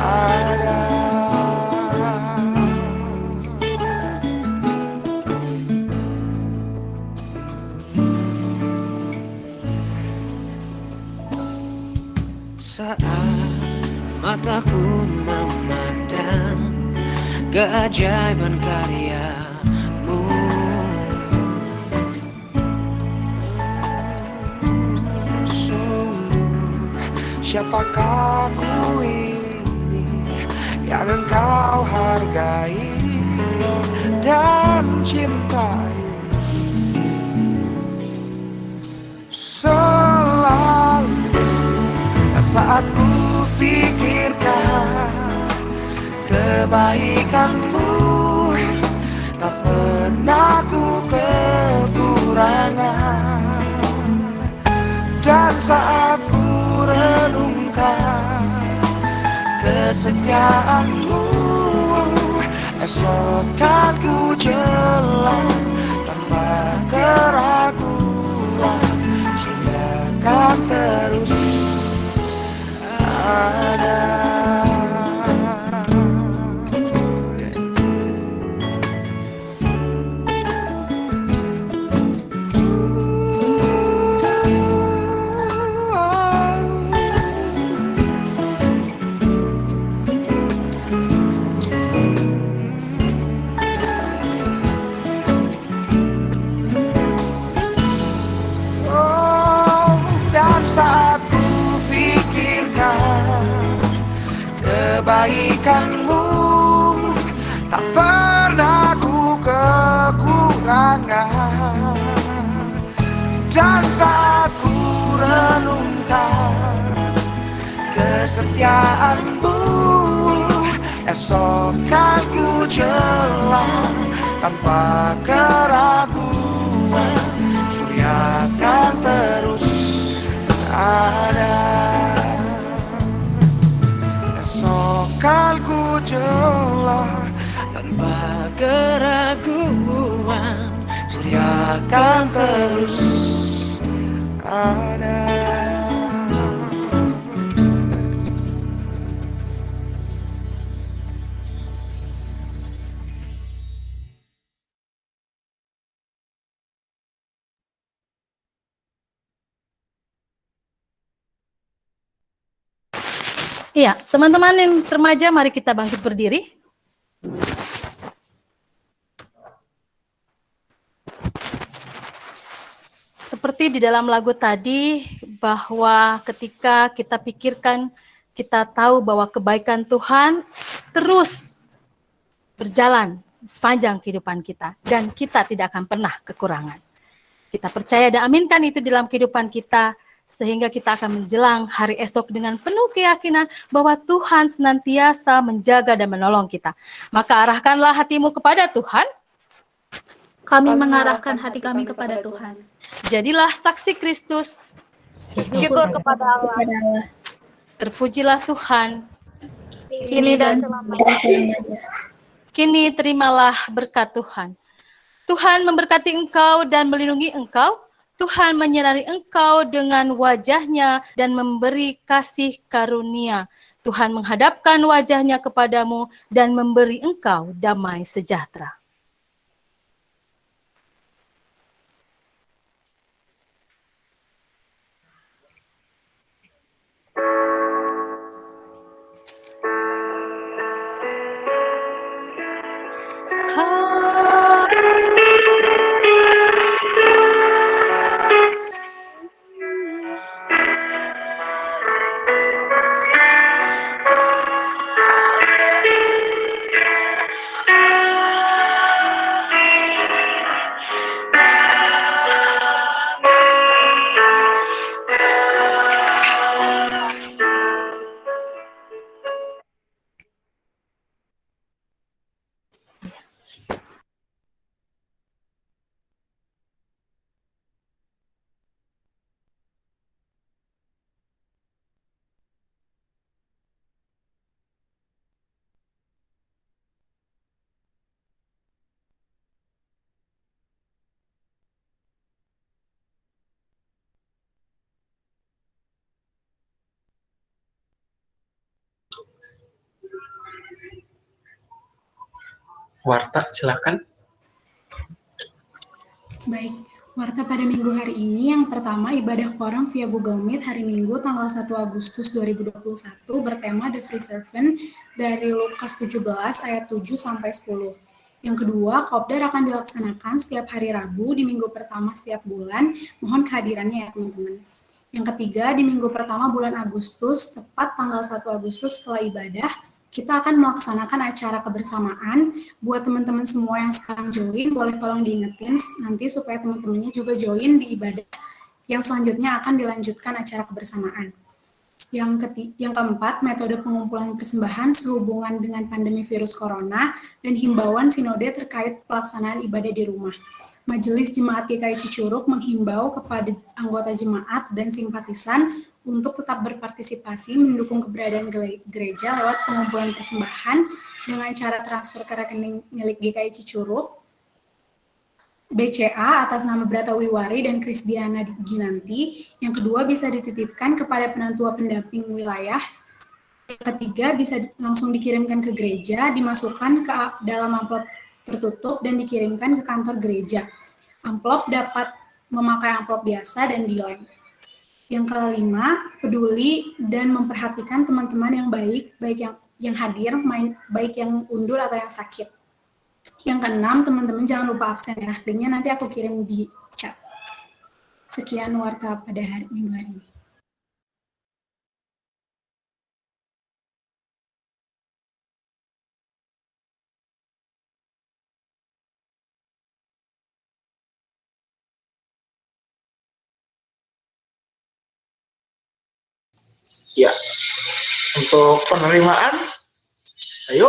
Speaker 14: ada. Saat mataku memandang keajaiban karyamu, sungguh siapakah ku ini yang engkau hargai dan cintai? Selalu saat ku pikirkan kebaikanmu, tak pernah ku kekurangan. Dan saat ku renungkan kesetiaanmu, esok kan ku jalan tanpa keraguan. Surya kan terus ada. Dan saat ku pikirkan kebaikanmu, tak pernah ku kekurangan. Dan saat ku renungkan kesetiaanmu, esok kan ku jalan tanpa keraguan. Surya kan terus ada. Esok kan ku jalan tanpa keraguan. Surya kan terus ada.
Speaker 3: Iya, teman-teman yang remaja, mari kita bangkit berdiri. Seperti di dalam lagu tadi, bahwa ketika kita pikirkan, kita tahu bahwa kebaikan Tuhan terus berjalan sepanjang kehidupan kita, dan kita tidak akan pernah kekurangan. Kita percaya dan aminkan itu dalam kehidupan kita, sehingga kita akan menjelang hari esok dengan penuh keyakinan bahwa Tuhan senantiasa menjaga dan menolong kita. Maka arahkanlah hatimu kepada Tuhan.
Speaker 12: Kami mengarahkan hati kami kepada Tuhan.
Speaker 3: Jadilah saksi Kristus.
Speaker 13: Syukur kepada Allah.
Speaker 3: Terpujilah Tuhan.
Speaker 12: Kini dan selamanya.
Speaker 3: Kini terimalah berkat Tuhan. Tuhan memberkati engkau dan melindungi engkau. Tuhan menyinari engkau dengan wajah-Nya dan memberi kasih karunia. Tuhan menghadapkan wajah-Nya kepadamu dan memberi engkau damai sejahtera.
Speaker 7: Warta, silakan.
Speaker 1: Baik, warta pada minggu hari ini yang pertama ibadah korang via Google Meet hari Minggu tanggal 1 Agustus 2021 bertema The Free Servant dari Lukas 17 ayat 7 sampai 10. Yang kedua, kopdar akan dilaksanakan setiap hari Rabu di minggu pertama setiap bulan. Mohon kehadirannya ya teman-teman. Yang ketiga, di minggu pertama bulan Agustus, tepat tanggal 1 Agustus setelah ibadah, kita akan melaksanakan acara kebersamaan. Buat teman-teman semua yang sekarang join, boleh tolong diingetin nanti supaya teman-temannya juga join di ibadah yang selanjutnya akan dilanjutkan acara kebersamaan. Yang keempat, metode pengumpulan persembahan sehubungan dengan pandemi virus corona dan himbauan sinode terkait pelaksanaan ibadah di rumah. Majelis Jemaat GKI Cicurug menghimbau kepada anggota jemaat dan simpatisan untuk tetap berpartisipasi mendukung keberadaan gereja lewat pengumpulan persembahan dengan cara transfer ke rekening milik GKI Cicurug, BCA atas nama Brata Wiwari dan Krisdiana Ginanti. Yang kedua bisa dititipkan kepada penentua pendamping wilayah. Yang ketiga bisa langsung dikirimkan ke gereja, dimasukkan ke dalam amplop tertutup dan dikirimkan ke kantor gereja. Amplop dapat memakai amplop biasa dan dilem. Yang kelima, peduli dan memperhatikan teman-teman yang baik yang hadir, baik yang undur atau yang sakit. Yang keenam, teman-teman jangan lupa absen ya. Linknya nanti aku kirim di chat. Sekian warta pada minggu hari ini.
Speaker 7: Ya, untuk penerimaan, ayo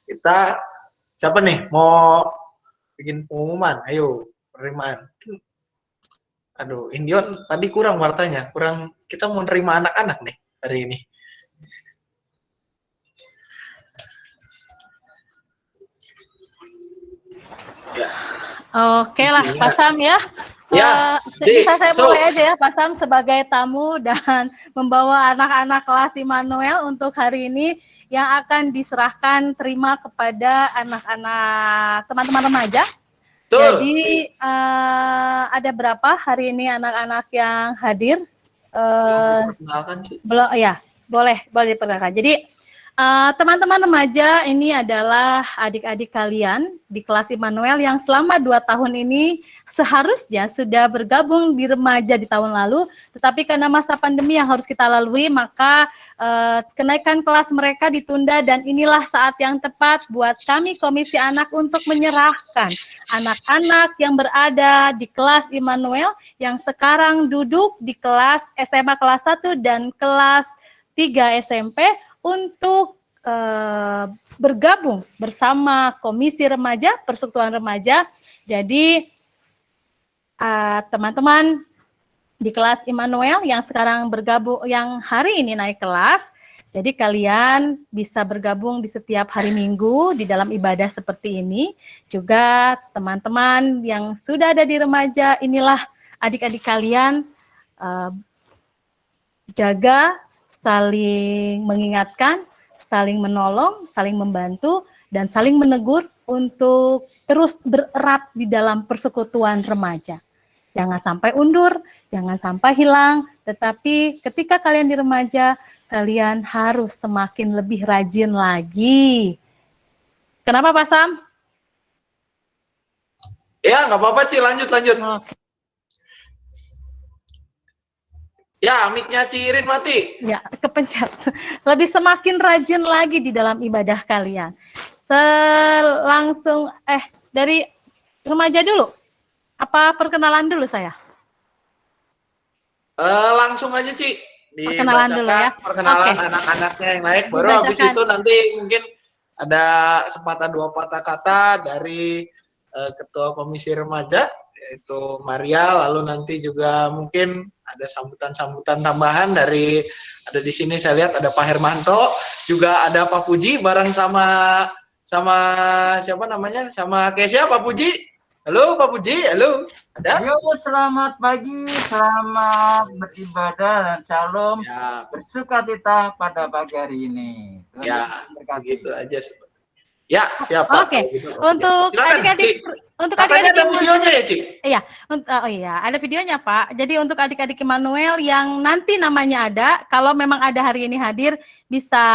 Speaker 7: kita siapa nih mau bikin pengumuman? Ayo penerimaan. Aduh, Indion tadi kurang wartanya, kurang. Kita mau nerima anak-anak nih hari ini.
Speaker 3: Ya. Oke lah, Pak Sam ya.
Speaker 7: Ya,
Speaker 3: bisa saya mulai aja ya, Pak Sam sebagai tamu dan membawa anak-anak kelas Immanuel untuk hari ini yang akan diserahkan terima kepada anak-anak teman-teman remaja. Jadi ada berapa hari ini anak-anak yang hadir? Belum ya, boleh diperkenalkan. Jadi teman-teman remaja ini adalah adik-adik kalian di kelas Immanuel yang selama 2 tahun ini seharusnya sudah bergabung di remaja di tahun lalu, tetapi karena masa pandemi yang harus kita lalui, maka kenaikan kelas mereka ditunda dan inilah saat yang tepat buat kami Komisi Anak untuk menyerahkan anak-anak yang berada di kelas Immanuel yang sekarang duduk di kelas SMA kelas 1 dan kelas 3 SMP untuk bergabung bersama Komisi Remaja, Persekutuan Remaja. Jadi teman-teman di kelas Immanuel yang sekarang bergabung, yang hari ini naik kelas, jadi kalian bisa bergabung di setiap hari Minggu di dalam ibadah seperti ini. Juga teman-teman yang sudah ada di remaja, inilah adik-adik kalian, jaga, saling mengingatkan, saling menolong, saling membantu, dan saling menegur untuk terus bererat di dalam persekutuan remaja. Jangan sampai undur, jangan sampai hilang, tetapi ketika kalian di remaja, kalian harus semakin lebih rajin lagi. Kenapa Pak Sam?
Speaker 7: Ya, nggak apa-apa Ci, lanjut.
Speaker 3: Oke.
Speaker 7: Ya, mic-nya Ci Irin mati.
Speaker 3: Ya, kepencet. Lebih semakin rajin lagi di dalam ibadah kalian. Langsung, dari remaja dulu. Apa perkenalan dulu saya?
Speaker 7: Langsung aja Ci.
Speaker 3: Perkenalan dulu ya.
Speaker 7: Perkenalan anak-anaknya yang naik. Baru habis itu nanti mungkin ada kesempatan 2 patah kata dari Ketua Komisi Remaja, yaitu Maria. Lalu nanti juga mungkin ada sambutan-sambutan tambahan dari, ada di sini saya lihat ada Pak Hermanto, juga ada Pak Puji bareng sama siapa namanya? Sama Kesia, Pak Puji. Halo Pak Puji, halo. Ada?
Speaker 15: Yo, selamat pagi, selamat beribadah dan shalom. Bersukacita pada pagi hari ini.
Speaker 7: Ya, begitu aja. Ya, siapa?
Speaker 3: Oke.
Speaker 7: Kalau gitu.
Speaker 3: Untuk
Speaker 7: Silakan,
Speaker 3: adik-adik
Speaker 7: Ci.
Speaker 3: untuk
Speaker 7: Katanya
Speaker 3: adik-adik
Speaker 7: ada videonya ya, Ci?
Speaker 3: Iya, oh iya, ada videonya, Pak. Jadi untuk adik-adik Immanuel yang nanti namanya ada, kalau memang ada hari ini hadir, bisa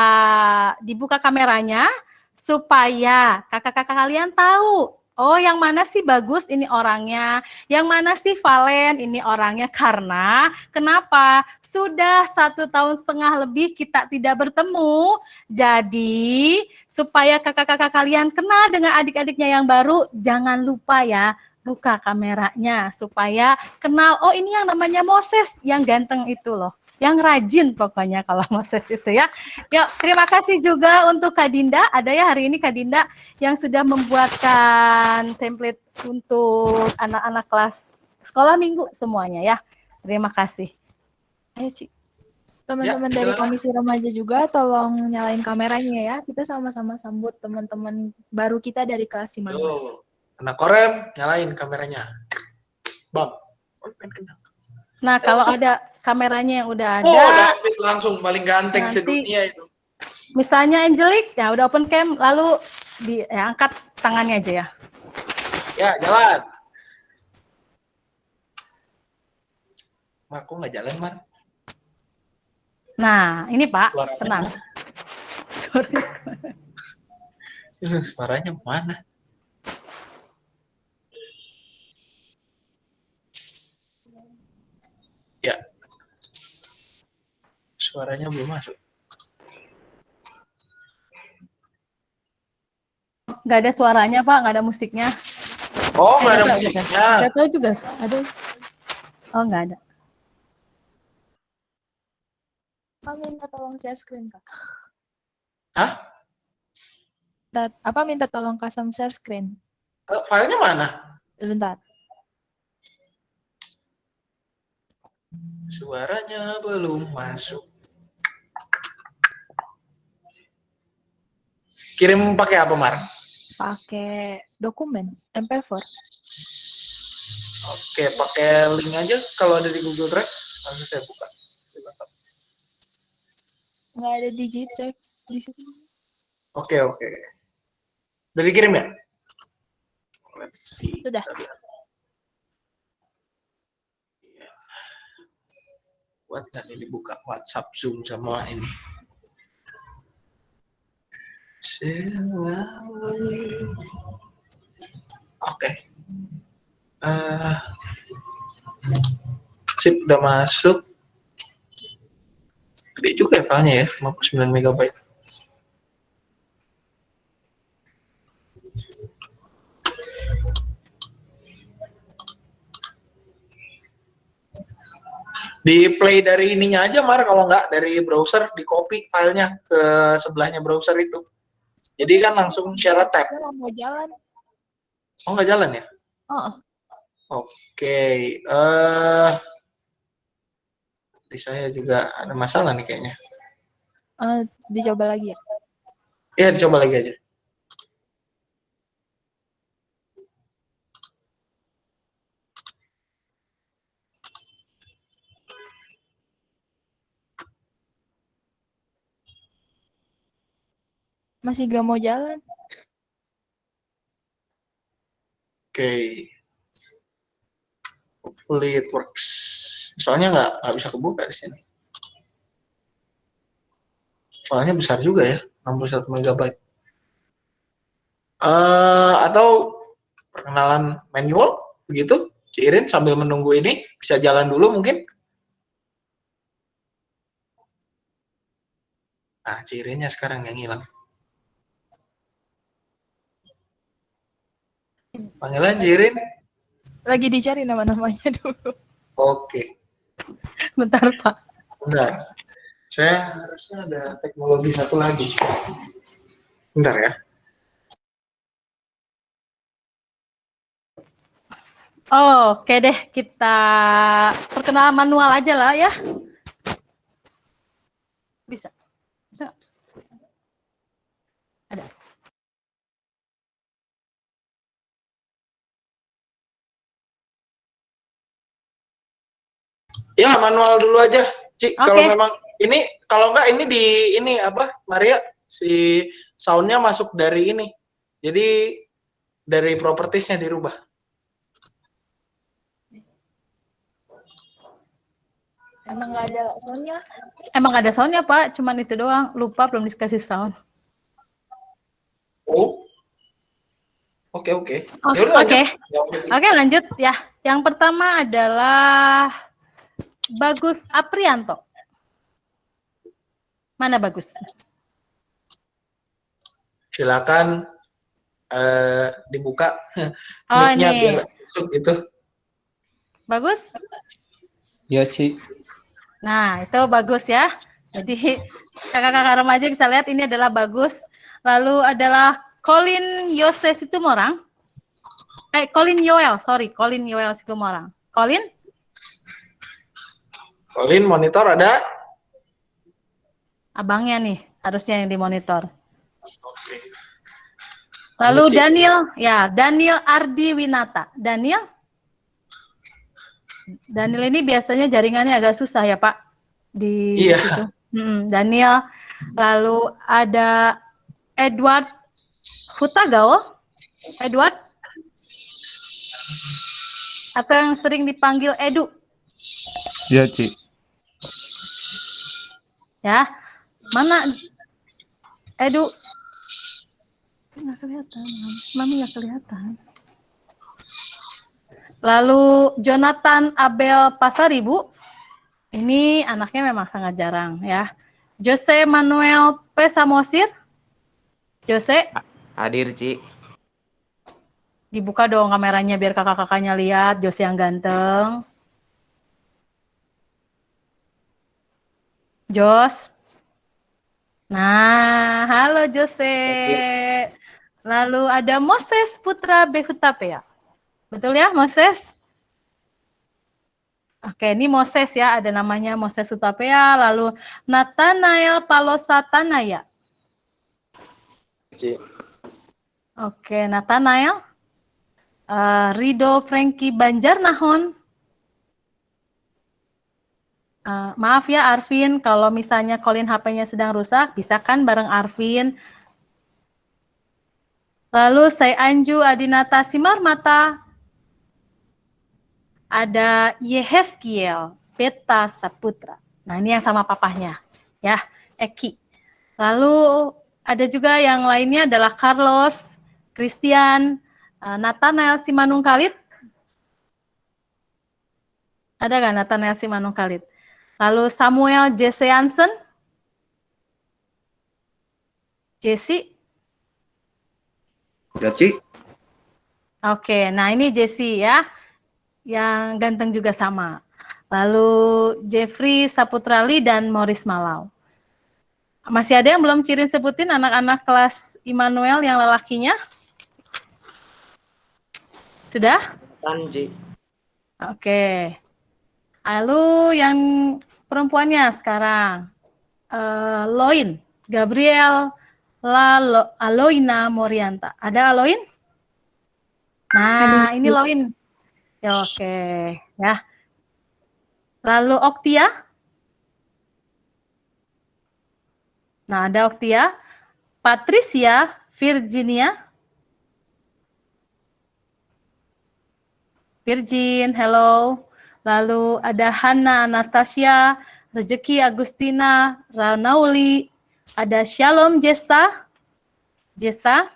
Speaker 3: dibuka kameranya supaya kakak-kakak kalian tahu, oh yang mana sih bagus ini orangnya, yang mana sih Valen ini orangnya. Karena kenapa? Sudah 1,5 tahun lebih kita tidak bertemu, jadi supaya kakak-kakak kalian kenal dengan adik-adiknya yang baru, jangan lupa ya, buka kameranya supaya kenal, oh ini yang namanya Moses, yang ganteng itu loh, yang rajin pokoknya kalau Moses itu ya. Yuk, terima kasih juga untuk Kak Dinda, ada ya hari ini Kak Dinda yang sudah membuatkan template untuk anak-anak kelas sekolah minggu semuanya ya. Terima kasih. Ayo Ci.
Speaker 12: Teman-teman
Speaker 7: Ya,
Speaker 12: dari
Speaker 7: silakan.
Speaker 12: Komisi Remaja juga tolong nyalain kameranya ya. Kita sama-sama sambut teman-teman baru kita dari kelas 15.
Speaker 7: Tuh, anak korem, nyalain kameranya. Bang.
Speaker 3: Nah, kalau ada kameranya yang udah ada,
Speaker 7: Oh, David langsung paling ganteng
Speaker 3: nanti
Speaker 7: sedunia itu.
Speaker 3: misalnya Angelic, ya udah open cam, lalu angkat tangannya aja ya.
Speaker 7: Ya, jalan. Mar, kok nggak jalan, Mar?
Speaker 3: Nah, ini Pak,
Speaker 7: Suaranya
Speaker 3: tenang.
Speaker 7: Suaranya mana? Ya. Suaranya belum masuk.
Speaker 3: Nggak ada suaranya Pak, nggak ada musiknya.
Speaker 7: Oh, nggak ada musiknya.
Speaker 3: Nggak tahu juga, aduh. Oh, nggak ada.
Speaker 12: Minta tolong share screen, Kak.
Speaker 7: Hah?
Speaker 12: Minta tolong custom share screen.
Speaker 7: Filenya mana?
Speaker 12: Sebentar.
Speaker 7: Suaranya belum masuk. Kirim pakai apa, Mar?
Speaker 12: Pakai dokumen MP4.
Speaker 7: Oke, pakai link aja kalau ada di Google Drive. Langsung saya buka.
Speaker 12: Nggak ada Digidrive di situ.
Speaker 7: Oke. Udah dikirim ya? Let's see.
Speaker 12: Sudah.
Speaker 7: Buat tadi dibuka WhatsApp, Zoom sama ini. Oke. Sip, udah masuk. Gede juga ya filenya ya, 59 MB. Di play dari ininya aja, Mar, kalau nggak dari browser, di copy filenya ke sebelahnya browser itu. Jadi kan langsung share tab.
Speaker 12: Saya mau jalan.
Speaker 7: Oh, nggak jalan ya?
Speaker 12: Oh.
Speaker 7: Oke. Di saya juga ada masalah nih kayaknya.
Speaker 12: Dicoba lagi ya?
Speaker 7: Iya, dicoba lagi aja.
Speaker 12: Masih gak mau jalan.
Speaker 7: Oke. Hopefully it works. Soalnya nggak bisa kebuka di sini. Soalnya besar juga ya, 61 MB. Atau perkenalan manual begitu, Ci Irin sambil menunggu ini bisa jalan dulu mungkin. Nah, Ci Irinnya sekarang yang hilang. Panggilan Ci Irin.
Speaker 12: Lagi dicari nama-namanya dulu.
Speaker 7: Oke.
Speaker 3: Bentar Pak.
Speaker 7: Bentar. Saya harusnya ada teknologi satu lagi. Bentar ya.
Speaker 3: Oke deh, kita perkenalan manual aja lah ya. Bisa? Bisa? Ada.
Speaker 7: Ya, manual dulu aja, Ci.
Speaker 3: Oke.
Speaker 7: Kalau memang ini, kalau enggak ini di ini apa, Maria, si soundnya masuk dari ini, Jadi dari propertiesnya dirubah.
Speaker 12: Emang nggak ada soundnya?
Speaker 3: Emang ada soundnya Pak, cuman itu doang. Lupa belum dikasih sound.
Speaker 7: Oh, oke.
Speaker 3: Oke, lanjut ya. Yang pertama adalah Bagus Aprianto. Mana Bagus?
Speaker 7: Silakan dibuka
Speaker 3: Oh,
Speaker 7: mic-nya
Speaker 3: ini.
Speaker 7: biar masuk gitu.
Speaker 3: Bagus?
Speaker 16: Ya, Ci.
Speaker 3: Nah, itu bagus ya. Jadi kakak-kakak remaja bisa lihat ini adalah Bagus. Lalu adalah Colin Yose Situmorang. Colin Yoel Situmorang. Colin
Speaker 7: Monitor ada?
Speaker 3: Abangnya nih, harusnya yang dimonitor. Lalu Daniel Ardi Winata. Daniel ini biasanya jaringannya agak susah ya Pak di situ. Daniel. Lalu ada Edward Hutagawa. Edward atau yang sering dipanggil Edu.
Speaker 16: Ya, Ci.
Speaker 3: Ya, mana Edu? Nggak kelihatan, Mami nggak kelihatan. Lalu Jonathan Abel Pasaribu, ini anaknya memang sangat jarang ya. Jose Manuel P. Samosir, Jose.
Speaker 17: Hadir, Ci.
Speaker 3: Dibuka dong kameranya biar kakak-kakaknya lihat Jose yang ganteng. Jos. Nah, halo Jose. Lalu ada Moses Putra Behutapea. Betul ya, Moses? Oke, ini Moses ya, ada namanya Moses Hutapea. Lalu Nathanael Palosatanaya. Oke, Nathanael. Rido Franky Banjarnahon. Maaf ya Arvin, kalau misalnya Colin HP-nya sedang rusak, bisa kan bareng Arvin. Lalu saya Anju Adinata Simarmata. Ada Yehezkiel Beta Saputra. Nah, ini yang sama papahnya, ya, Eki. Lalu ada juga yang lainnya adalah Carlos, Christian, Nathanael Simanungkalit. Ada nggak Nathanael Simanungkalit? Lalu Samuel Jesse Hansen. Jesse.
Speaker 8: Ya, Ci.
Speaker 3: Oke, nah ini Jesse ya. Yang ganteng juga sama. Lalu Jeffrey Saputrali dan Morris Malau. Masih ada yang belum Cirin sebutin anak-anak kelas Immanuel yang lelakinya? Sudah?
Speaker 10: Tanji.
Speaker 3: Oke. Lalu yang perempuannya sekarang. Loin. Gabriel Aloina Morianta. Ada Aloin? Nah, ini Loin. Ya, oke. Ya. Lalu Oktia. Nah, ada Oktia. Patricia Virginia. Virgin, hello. Lalu ada Hana Natasha, Rezeki Agustina, Ranauli, ada Shalom Jesta. Jesta.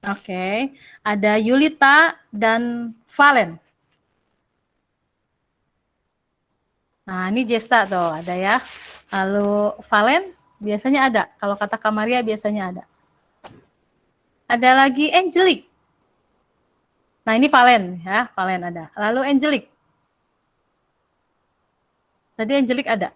Speaker 3: Oke. Ada Yulita dan Valen. Nah, ini Jesta tuh, ada ya. Lalu Valen biasanya ada. Kalau kata Kamaria biasanya ada. Ada lagi Angelic. Nah, ini Valen ya, Valen ada. Lalu Angelic. Tadi Angelic ada.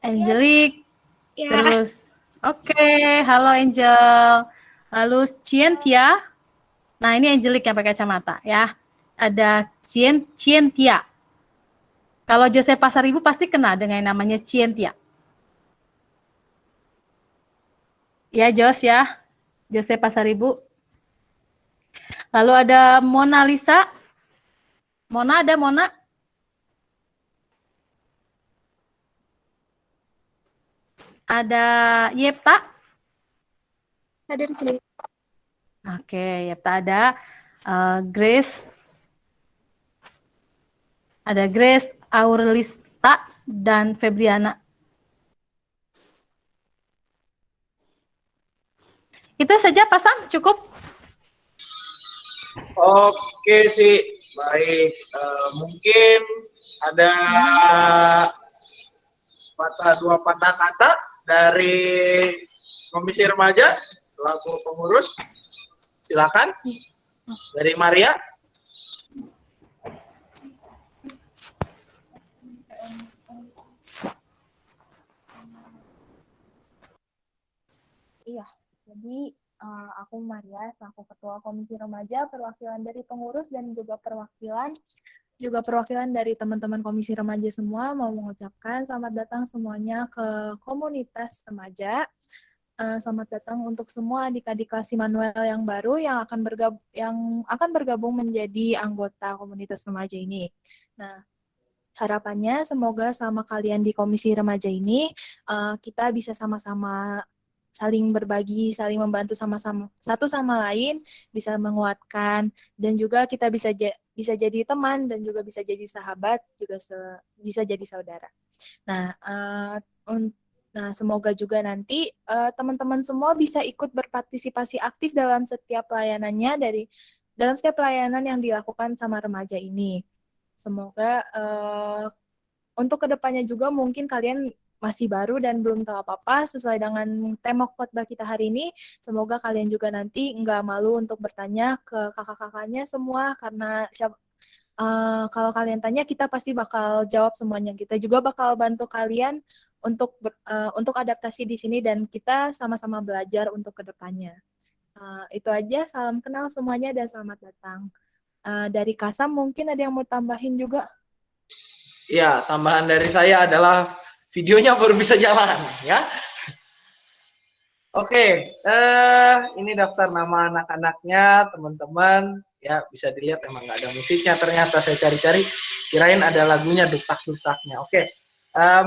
Speaker 3: Angelic.
Speaker 9: Ya.
Speaker 3: Terus oke, halo Angel. Lalu Cientia. Nah, ini Angelic yang pakai kacamata ya. Ada Cientia. Kalau Jose Pasaribu pasti kena dengan namanya Cientia. Ya, Jos ya. Jose Pasaribu. Lalu ada Mona Lisa. Mona ada Mona? Ada Yepta.
Speaker 12: Hadir, Ci.
Speaker 3: Oke, ya ada Grace. Ada Grace, Aurelista, dan Febriana. Itu saja Pak Sam, cukup?
Speaker 7: Oke sih, baik. Mungkin ada dua patah kata dari Komisi Remaja selaku pengurus. Silakan dari Maria.
Speaker 12: Iya, jadi aku Maria, selaku Ketua Komisi Remaja, perwakilan dari pengurus dan juga perwakilan dari teman-teman Komisi Remaja semua mau mengucapkan selamat datang semuanya ke komunitas remaja. Selamat datang untuk semua adik-adik kelas Immanuel yang baru yang akan bergabung menjadi anggota komunitas remaja ini. Nah, harapannya semoga sama kalian di Komisi Remaja ini kita bisa sama-sama saling berbagi, saling membantu sama-sama satu sama lain, bisa menguatkan, dan juga kita bisa jadi teman dan juga bisa jadi sahabat, juga bisa jadi saudara. Nah, semoga juga nanti teman-teman semua bisa ikut berpartisipasi aktif dalam setiap pelayanannya dalam setiap pelayanan yang dilakukan sama remaja ini. Semoga untuk kedepannya juga mungkin kalian masih baru dan belum tahu apa-apa sesuai dengan tema khotbah kita hari ini. Semoga kalian juga nanti nggak malu untuk bertanya ke kakak-kakaknya semua, karena kalau kalian tanya kita pasti bakal jawab semuanya. Kita juga bakal bantu kalian untuk adaptasi di sini dan kita sama-sama belajar untuk kedepannya. Itu aja, salam kenal semuanya dan selamat datang. Dari Kasam mungkin ada yang mau tambahin juga?
Speaker 7: Ya, tambahan dari saya adalah videonya baru bisa jalan, ya. Oke, ini daftar nama anak-anaknya, teman-teman. Ya, bisa dilihat emang nggak ada musiknya. Ternyata saya cari-cari, kirain ada lagunya, dutak-dutaknya. Oke,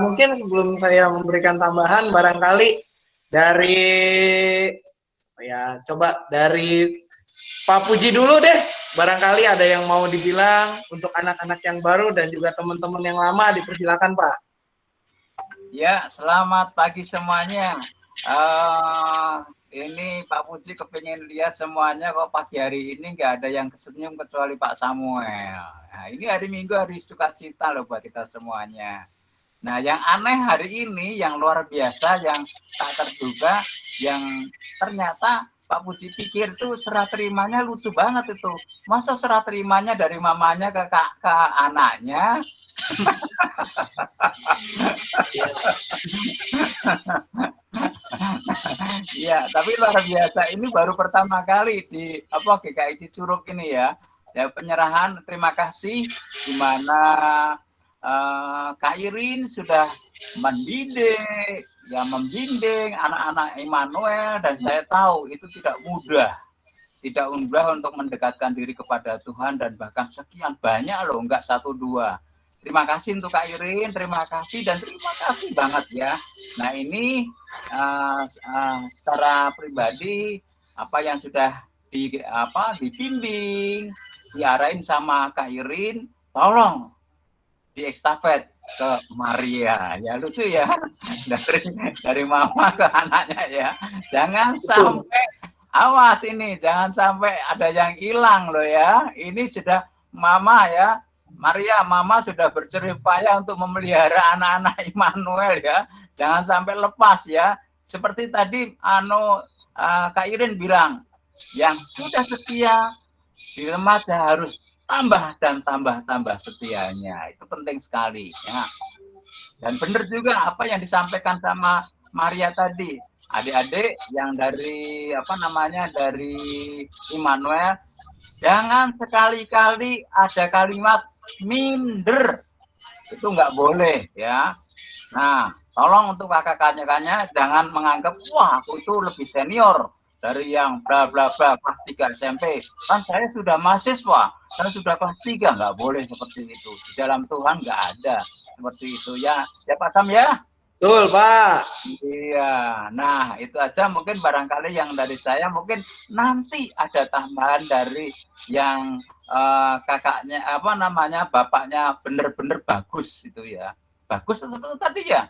Speaker 7: mungkin sebelum saya memberikan tambahan, barangkali dari, ya, coba dari Pak Puji dulu deh. Barangkali ada yang mau dibilang untuk anak-anak yang baru dan juga teman-teman yang lama, dipersilakan Pak.
Speaker 15: Ya, selamat pagi semuanya. Ini Pak Puji kepingin lihat semuanya kok pagi hari ini nggak ada yang kesenyum kecuali Pak Samuel. Nah, ini hari Minggu, hari sukacita loh buat kita semuanya. Nah, yang aneh hari ini, yang luar biasa, yang tak terduga, yang ternyata Pak Puji pikir tuh serah terimanya lucu banget itu. Masa serah terimanya dari mamanya ke anaknya? Ya, tapi luar biasa. Ini baru pertama kali di GKI Cicurug ini ya. Ya, penyerahan terima kasih di mana Kak Irin sudah mendidik, ya membimbing anak-anak Immanuel, dan saya tahu itu tidak mudah untuk mendekatkan diri kepada Tuhan, dan bahkan sekian banyak loh, enggak 1-2. Terima kasih untuk Kak Irin, terima kasih dan terima kasih banget ya. Nah ini secara pribadi apa yang sudah dibimbing, diarahin sama Kak Irin, tolong diestafet ke Maria, ya lucu ya, dari mama ke anaknya ya. Jangan sampai, awas ini, jangan sampai ada yang hilang loh ya. Ini sudah mama ya, Maria, mama sudah berjerih payah untuk memelihara anak-anak Immanuel ya. Jangan sampai lepas ya. Seperti tadi Kak Irin bilang, yang sudah setia di remaja harus tambah dan tambah setianya. Itu penting sekali ya. Dan benar juga apa yang disampaikan sama Maria tadi. Adik-adik yang dari dari Immanuel, jangan sekali-kali ada kalimat minder. Itu nggak boleh ya. Nah, tolong untuk kakak-kakaknya jangan menganggap wah aku itu lebih senior dari yang bla bla bla kelas 3 SMP. Kan saya sudah mahasiswa, saya sudah kelas 3, nggak boleh seperti itu. Di dalam Tuhan nggak ada seperti itu ya. Ya Pak Sam ya.
Speaker 7: Betul, Pak.
Speaker 15: Iya, nah itu aja mungkin barangkali yang dari saya, mungkin nanti ada tambahan dari yang kakaknya apa namanya bapaknya bener-bener bagus itu ya. Bagus seperti tadi ya.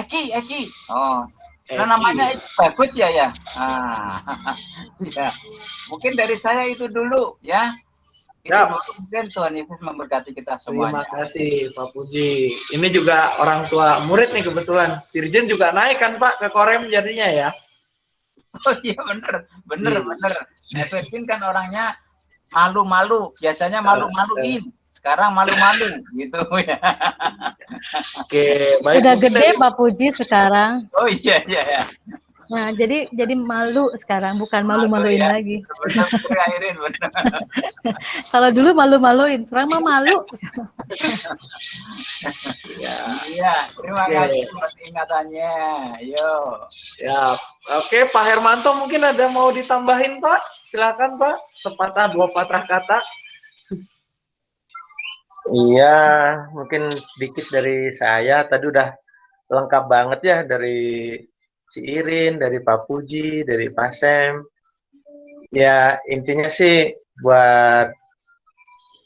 Speaker 15: Eki. Oh, nah namanya bagus ya. Ah, ya. Mungkin dari saya itu dulu ya. Itu dulu, mungkin Tuhan Yesus memberkati kita semuanya.
Speaker 7: Terima kasih Pak Puji. Ini juga orang tua murid nih kebetulan. Dirjen juga naik kan Pak ke Korem jadinya ya.
Speaker 15: Oh iya bener. Nah, Edwin kan orangnya malu-malu. Biasanya malu-maluin. Sekarang malu-malu gitu ya.
Speaker 7: Oke, baik.
Speaker 3: Udah gede Pak Puji sekarang.
Speaker 15: Oh iya.
Speaker 3: Nah, jadi malu sekarang, bukan malu-maluin
Speaker 15: ya.
Speaker 3: lagi.
Speaker 15: Bener.
Speaker 3: Kalau dulu malu-maluin, sekarang mah malu.
Speaker 15: Iya, terima kasih buat ingatannya. Yo.
Speaker 7: Ya, oke Pak Hermanto mungkin ada mau ditambahin Pak? Silakan Pak, sepatah dua patah kata.
Speaker 11: Iya, mungkin sedikit dari saya. Tadi udah lengkap banget ya dari Ci Irin, dari Pak Puji, dari Pak Sem. Ya, intinya sih buat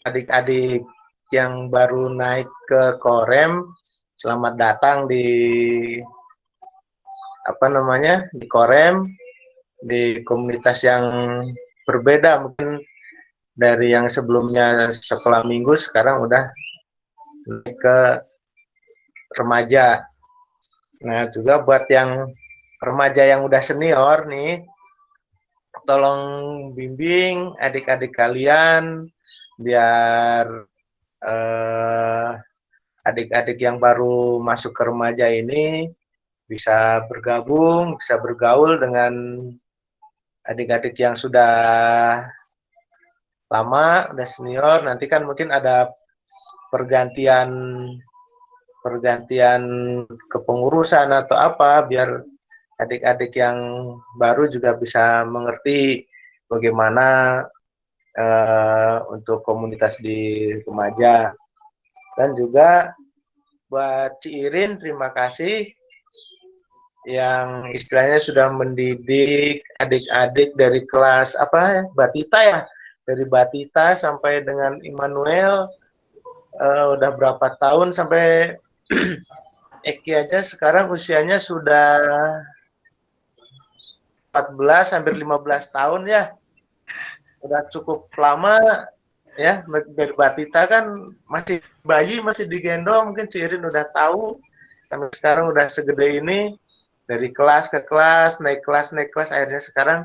Speaker 11: adik-adik yang baru naik ke Korem, selamat datang di di Korem, di komunitas yang berbeda mungkin dari yang sebelumnya sekolah minggu, sekarang udah naik ke remaja. Nah, juga buat yang remaja yang udah senior nih, tolong bimbing adik-adik kalian biar adik-adik yang baru masuk ke remaja ini bisa bergabung, bisa bergaul dengan adik-adik yang sudah lama, udah senior. Nanti kan mungkin ada pergantian kepengurusan atau apa, biar adik-adik yang baru juga bisa mengerti bagaimana untuk komunitas di remaja. Dan juga buat Ci Irin, terima kasih yang istilahnya sudah mendidik adik-adik dari kelas Batita ya, dari Batita sampai dengan Immanuel, udah berapa tahun sampai Eki aja sekarang usianya sudah 14 hampir 15 tahun ya. Udah cukup lama ya. Dari Batita kan masih bayi, masih digendong, mungkin Ci Irin udah tahu. Sampai sekarang udah segede ini, dari kelas ke kelas, naik kelas, akhirnya sekarang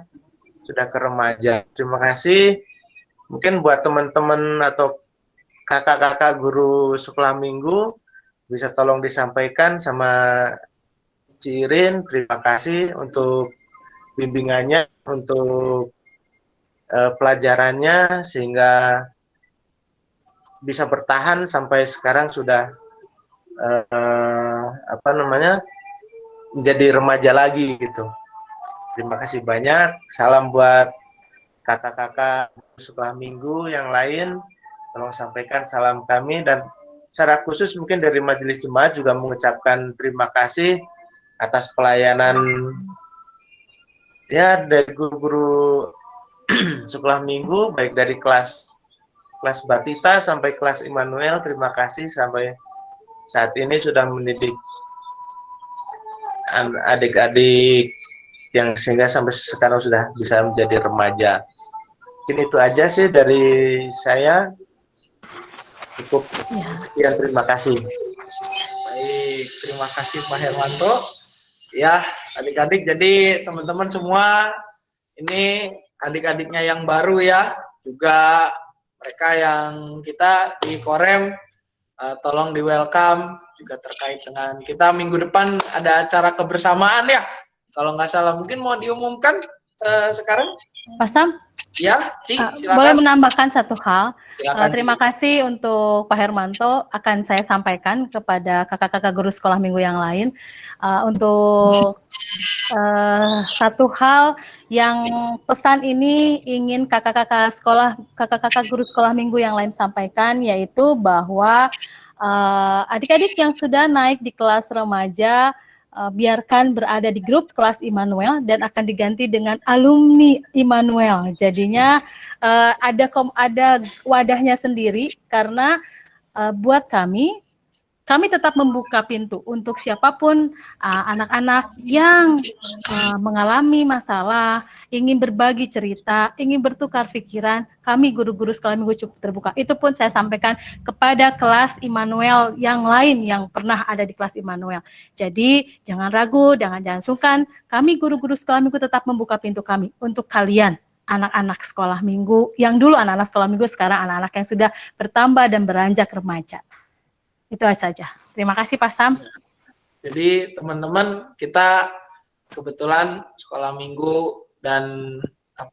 Speaker 11: sudah ke remaja. Terima kasih. Mungkin buat teman-teman atau kakak-kakak guru sekolah minggu, bisa tolong disampaikan sama Ci Irin, terima kasih untuk bimbingannya, untuk pelajarannya, sehingga bisa bertahan sampai sekarang sudah menjadi remaja lagi gitu. Terima kasih banyak. Salam buat kakak-kakak sekolah minggu yang lain. Tolong sampaikan salam kami, dan secara khusus mungkin dari Majelis Jemaat juga mengucapkan terima kasih atas pelayanan ya dari guru-guru sekolah minggu, baik dari kelas Batita sampai kelas Immanuel. Terima kasih sampai saat ini sudah mendidik adik-adik yang sehingga sampai sekarang sudah bisa menjadi remaja. Mungkin itu aja sih dari saya. Cukup sekian, terima kasih.
Speaker 7: Baik, terima kasih Pak Hermanto. Ya, adik-adik, jadi teman-teman semua, ini adik-adiknya yang baru ya, juga mereka yang kita di Korem, tolong di welcome, juga terkait dengan kita minggu depan ada acara kebersamaan ya, kalau nggak salah. Mungkin mau diumumkan sekarang?
Speaker 3: Pak Sam?
Speaker 7: Ya, Ci, silakan.
Speaker 3: Boleh menambahkan satu hal.
Speaker 7: Silakan,
Speaker 3: Terima kasih untuk Pak Hermanto, akan saya sampaikan kepada kakak-kakak guru sekolah minggu yang lain. Untuk satu hal yang pesan ini ingin kakak-kakak guru sekolah minggu yang lain sampaikan, yaitu bahwa adik-adik yang sudah naik di kelas remaja, biarkan berada di grup kelas Immanuel dan akan diganti dengan alumni Immanuel. Jadinya ada wadahnya sendiri karena buat kami tetap membuka pintu untuk siapapun anak-anak yang mengalami masalah, ingin berbagi cerita, ingin bertukar pikiran. Kami guru-guru sekolah minggu cukup terbuka. Itu pun saya sampaikan kepada kelas Immanuel yang lain yang pernah ada di kelas Immanuel. Jadi jangan ragu, jangan sungkan. Kami guru-guru sekolah minggu tetap membuka pintu kami untuk kalian, anak-anak sekolah minggu, yang dulu anak-anak sekolah minggu, sekarang anak-anak yang sudah bertambah dan beranjak remaja. Itu saja. Terima kasih Pak Sam.
Speaker 7: Jadi teman-teman, kita kebetulan sekolah minggu dan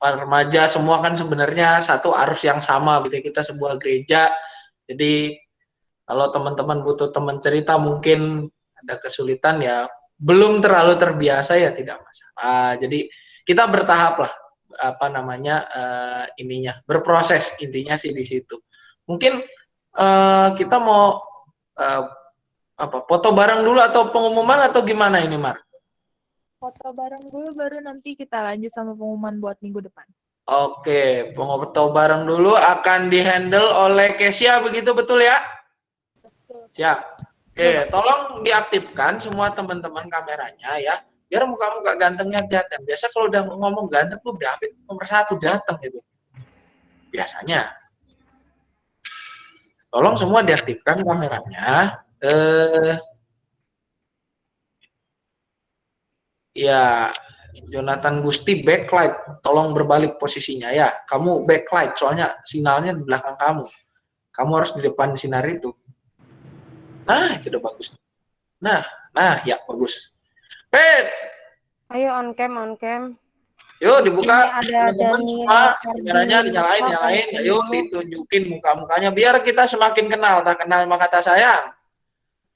Speaker 7: remaja semua kan sebenarnya satu arus yang sama, gitu. Kita sebuah gereja. Jadi kalau teman-teman butuh teman cerita, mungkin ada kesulitan ya, belum terlalu terbiasa ya tidak masalah. Jadi kita bertahap lah, berproses, intinya sih di situ. Mungkin kita mau foto bareng dulu atau pengumuman atau gimana ini, Mar?
Speaker 12: Foto bareng dulu, baru nanti kita lanjut sama pengumuman buat minggu depan.
Speaker 7: Oke, foto bareng dulu akan dihandle oleh Kesia, begitu betul ya? Siap. Oke, tolong diaktifkan semua teman-teman kameranya ya, biar muka-muka gantengnya kelihatan. Biasa kalau udah ngomong ganteng tuh David nomor 1 datang gitu. Biasanya. Tolong semua diaktifkan kameranya. Ya, Jonathan Gusti backlight, tolong berbalik posisinya ya. Kamu backlight, soalnya sinyalnya di belakang kamu. Kamu harus di depan sinar itu. Nah, itu udah bagus. Nah, ya bagus. Pet.
Speaker 5: Ayo on cam.
Speaker 7: Yuk dibuka,
Speaker 5: ada
Speaker 7: teman-teman semua, kameranya dinyalain. Yuk ditunjukin muka-mukanya biar kita semakin kenal. Tak kenal maka tak sayang.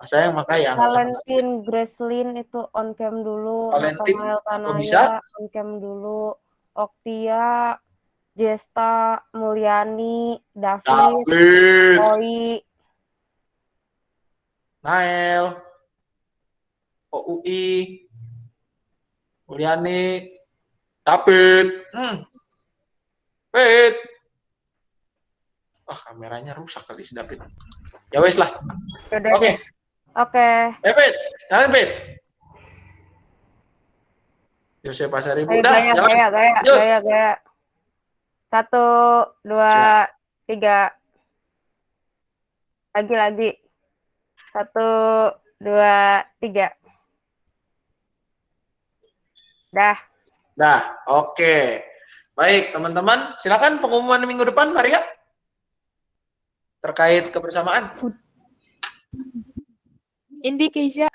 Speaker 7: Sayang maka yang
Speaker 5: Valentin, Gracelyn itu on cam dulu.
Speaker 7: Valentin,
Speaker 5: Tanaya,
Speaker 7: bisa?
Speaker 5: on cam dulu. Oktia, Jesta, Mulyani, David, Oi,
Speaker 7: Nael, OUI, Mulyani, David, David. Kameranya rusak kali si David. Ya wes lah.
Speaker 5: Oke.
Speaker 7: David, David. Yosef Pasari
Speaker 5: Ayo,
Speaker 7: Buddha,
Speaker 5: gaya. 1, 2, 3. Lagi. 1, 2, 3. Dah,
Speaker 7: oke. Baik, teman-teman, silakan pengumuman minggu depan, Maria. Terkait kebersamaan.
Speaker 12: Indi, Keisha.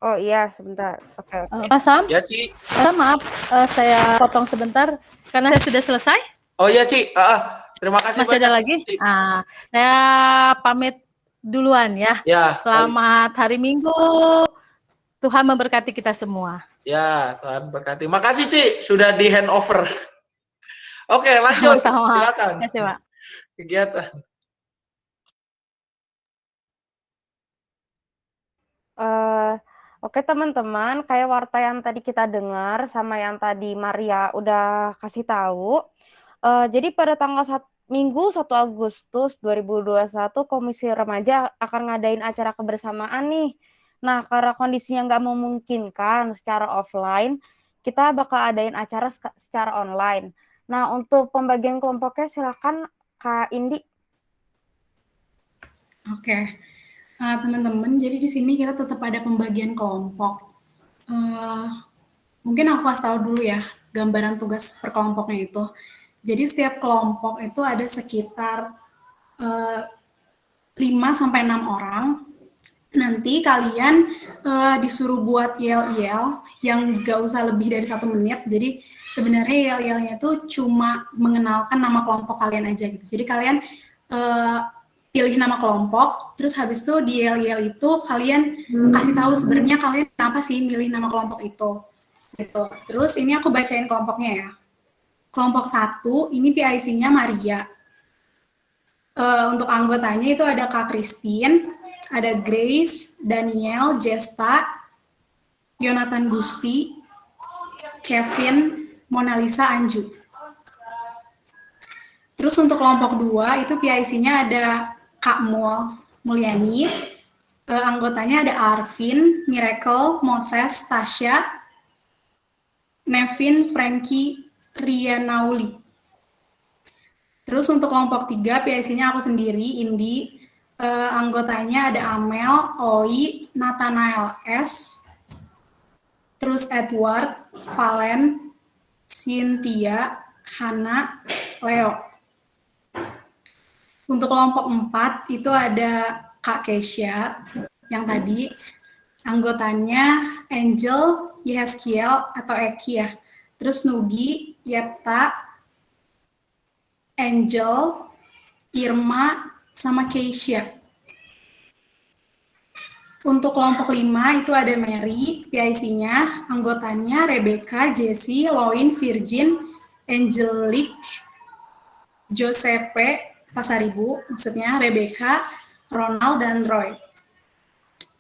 Speaker 5: Oh iya, sebentar. Oke.
Speaker 3: Pak Sam?
Speaker 7: Ya, Ci.
Speaker 3: Maaf, saya potong sebentar karena saya sudah selesai.
Speaker 7: Oh iya, Ci. Terima kasih
Speaker 3: Masih
Speaker 7: banyak.
Speaker 3: Ada lagi? Saya pamit duluan ya. Selamat hari Minggu. Tuhan memberkati kita semua.
Speaker 7: Ya, Tuhan berkati. Makasih, Ci, sudah di handover. Oke, lanjut.
Speaker 3: Sama-sama.
Speaker 7: Silakan.
Speaker 3: Terima kasih, Pak.
Speaker 7: Kegiatan.
Speaker 5: Oke teman-teman, kayak warta yang tadi kita dengar sama yang tadi Maria udah kasih tahu. Jadi pada tanggal Minggu 1 Agustus 2021 Komisi Remaja akan ngadain acara kebersamaan nih. Nah, karena kondisinya nggak memungkinkan secara offline, kita bakal adain acara secara online. Nah, untuk pembagian kelompoknya silakan Kak Indi.
Speaker 1: Oke. Teman-teman, jadi di sini kita tetap ada pembagian kelompok. Mungkin aku kasih tahu dulu ya, gambaran tugas per kelompoknya itu. Jadi setiap kelompok itu ada sekitar 5-6 orang. Nanti kalian disuruh buat yel-yel yang gak usah lebih dari 1 menit. Jadi sebenarnya yel-yelnya itu cuma mengenalkan nama kelompok kalian aja gitu. Jadi kalian pilih nama kelompok, terus habis itu di yel-yel itu kalian kasih tahu sebenarnya kalian kenapa sih milih nama kelompok itu. Gitu. Terus ini aku bacain kelompoknya ya. Kelompok 1, ini PIC-nya Maria. Untuk anggotanya itu ada Kak Christine, ada Grace, Daniel, Jesta, Yonatan Gusti, Kevin, Mona Lisa, Anju. Terus untuk kelompok 2 itu PIC-nya ada Kak Mulyani, anggotanya ada Arvin, Miracle, Moses, Tasya, Nevin, Frankie, Rianauli. Terus untuk kelompok 3 PIC-nya aku sendiri, Indi, anggotanya ada Amel, Oi, Nathanael S, terus Edward, Valen, Cynthia, Hana, Leo. Untuk kelompok 4 itu ada Kak Keisha yang tadi, anggotanya Angel, Yehezkiel atau Eki ya. Terus Nugi, Yepta, Angel, Irma, sama Keisha. Untuk kelompok 5 itu ada Mary, PIC-nya, anggotanya Rebecca, Jessie, Loin, Virgin, Angelique, Josepe, Pasaribu, maksudnya Rebecca, Ronald, dan Roy.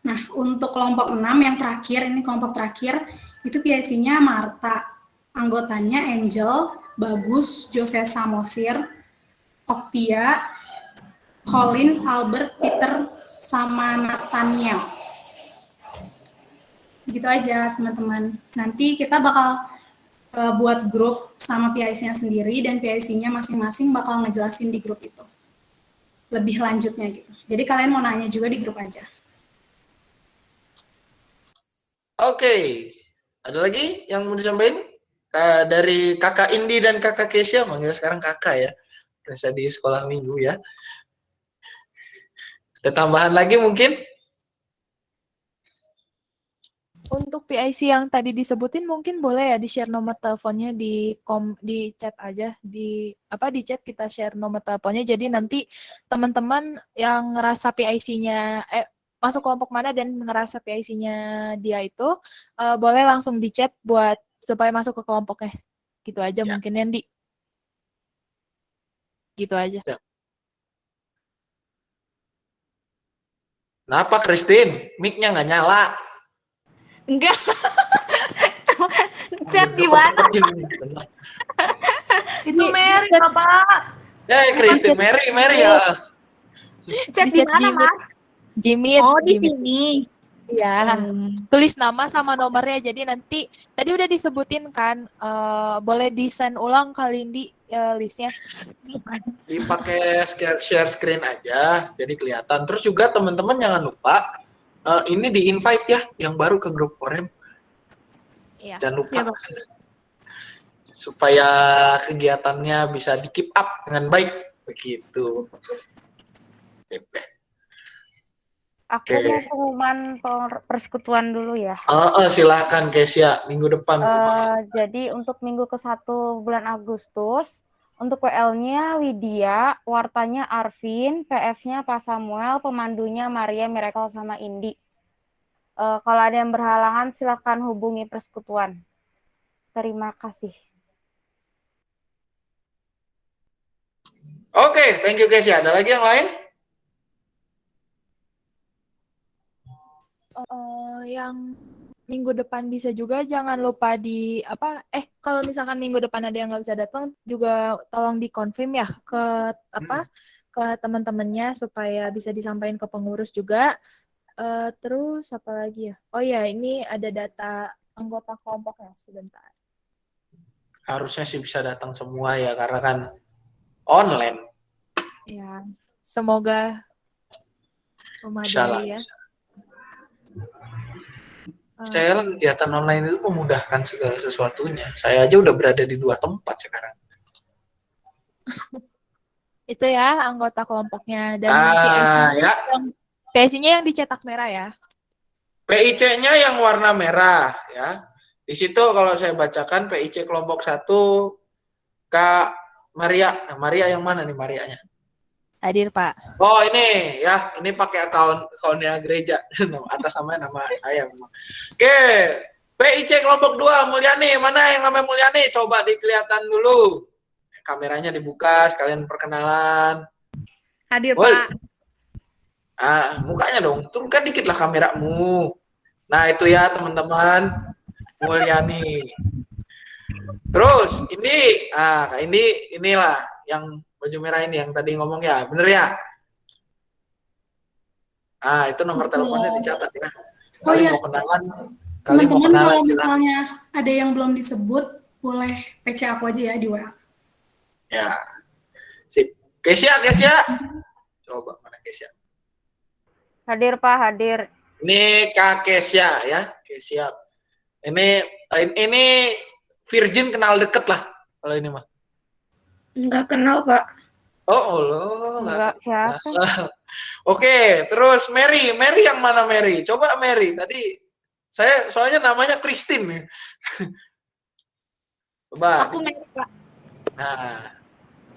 Speaker 1: Nah, untuk kelompok 6 yang terakhir, ini kelompok terakhir, itu PIC-nya Marta, anggotanya Angel, Bagus, Jose Samosir, Oktia, Colin, Albert, Peter, sama Nathaniel. Gitu aja teman-teman. Nanti kita bakal buat grup sama PIC-nya sendiri dan PIC-nya masing-masing bakal ngejelasin di grup itu. Lebih lanjutnya gitu. Jadi kalian mau nanya juga di grup aja.
Speaker 7: Oke. Ada lagi yang mau disampaikan? Dari kakak Indi dan kakak Kesia, manggil sekarang kakak ya. Berasa di sekolah minggu ya. Ada tambahan lagi mungkin?
Speaker 12: Untuk PIC yang tadi disebutin mungkin boleh ya di-share nomor teleponnya di chat aja, di chat kita share nomor teleponnya, jadi nanti teman-teman yang ngerasa PIC-nya masuk kelompok mana dan ngerasa PIC-nya dia itu boleh langsung di chat buat supaya masuk ke kelompoknya. Gitu aja ya. Mungkin Yandy. Gitu aja. Ya.
Speaker 7: Kenapa Christine? Mic-nya nggak nyala?
Speaker 17: Enggak. Chat di mana?
Speaker 9: Itu Mary, Bapak.
Speaker 7: Christine, Mary ya.
Speaker 17: Chat di mana, Mas?
Speaker 12: Jimmy.
Speaker 17: Oh, di sini.
Speaker 12: Iya. Tulis nama sama nomornya. Jadi nanti tadi udah disebutin kan, boleh di-send ulang kali ini listnya.
Speaker 7: Dipakai share screen aja, jadi kelihatan. Terus juga teman-teman jangan lupa ini di-invite ya, yang baru ke grup Korem. Iya. Jangan lupa. Ya, supaya kegiatannya bisa di-keep up dengan baik. Begitu.
Speaker 5: Aku mau pengumuman persekutuan dulu ya.
Speaker 7: Silahkan Kesia, minggu depan.
Speaker 5: Jadi untuk minggu ke-1 bulan Agustus, untuk WL-nya Widya, wartanya Arvin, PF-nya Pak Samuel, pemandunya Maria, Miracle, sama Indi. Kalau ada yang berhalangan, silakan hubungi persekutuan. Terima kasih.
Speaker 7: Oke, thank you Kesia. Ada lagi yang lain?
Speaker 12: Yang minggu depan bisa juga, jangan lupa kalau misalkan minggu depan ada yang nggak bisa datang juga tolong dikonfirm ya ke ke teman-temannya supaya bisa disampaikan ke pengurus juga. Terus apa lagi ya? Oh ya, ini ada data anggota kelompoknya sebentar.
Speaker 7: Harusnya sih bisa datang semua ya karena kan online.
Speaker 12: Ya, semoga memadai ya.
Speaker 7: Saya kegiatan online itu memudahkan segala sesuatunya. Saya aja udah berada di 2 tempat sekarang.
Speaker 12: Itu ya anggota kelompoknya dan PIC-nya yang dicetak merah ya.
Speaker 7: PIC-nya yang warna merah ya. Di situ kalau saya bacakan PIC kelompok 1 Kak Maria. Nah, Maria yang mana nih Marianya?
Speaker 12: Hadir, Pak.
Speaker 7: Oh, ini ya, ini pakai akunnya gereja. Atas nama saya memang. Oke, PIC kelompok 2 Mulyani, mana yang namanya Mulyani? Coba dikelihatan dulu. Kameranya dibuka, sekalian perkenalan.
Speaker 17: Hadir,
Speaker 7: Woi.
Speaker 17: Pak.
Speaker 7: Mukanya dong, turunkan dikit lah kameramu. Nah, itu ya teman-teman. Mulyani. Terus inilah yang baju merah ini yang tadi ngomong ya, bener ya? Itu nomor teleponnya dicatat ya.
Speaker 1: Oh
Speaker 7: Kali
Speaker 1: iya,
Speaker 7: mau kenalan, kali mau
Speaker 1: teman-teman
Speaker 7: kenalan
Speaker 1: kalau
Speaker 7: silakan.
Speaker 1: misalnya ada yang belum disebut, boleh PC aku aja ya di WA.
Speaker 7: Ya, sip. Kesia. Coba mana Kesia?
Speaker 5: Hadir Pak, hadir.
Speaker 7: Ini Kak Kesia ya, Kesia. Ini Virgin kenal deket lah kalau ini mah.
Speaker 17: Enggak kenal, Pak.
Speaker 7: Oh, Allah,
Speaker 5: Enggak, siapa?
Speaker 7: Oke, terus Mary yang mana Mary? Coba Mary. Tadi saya soalnya namanya Christine nih. Coba.
Speaker 17: Aku Mary, Pak.
Speaker 7: Nah,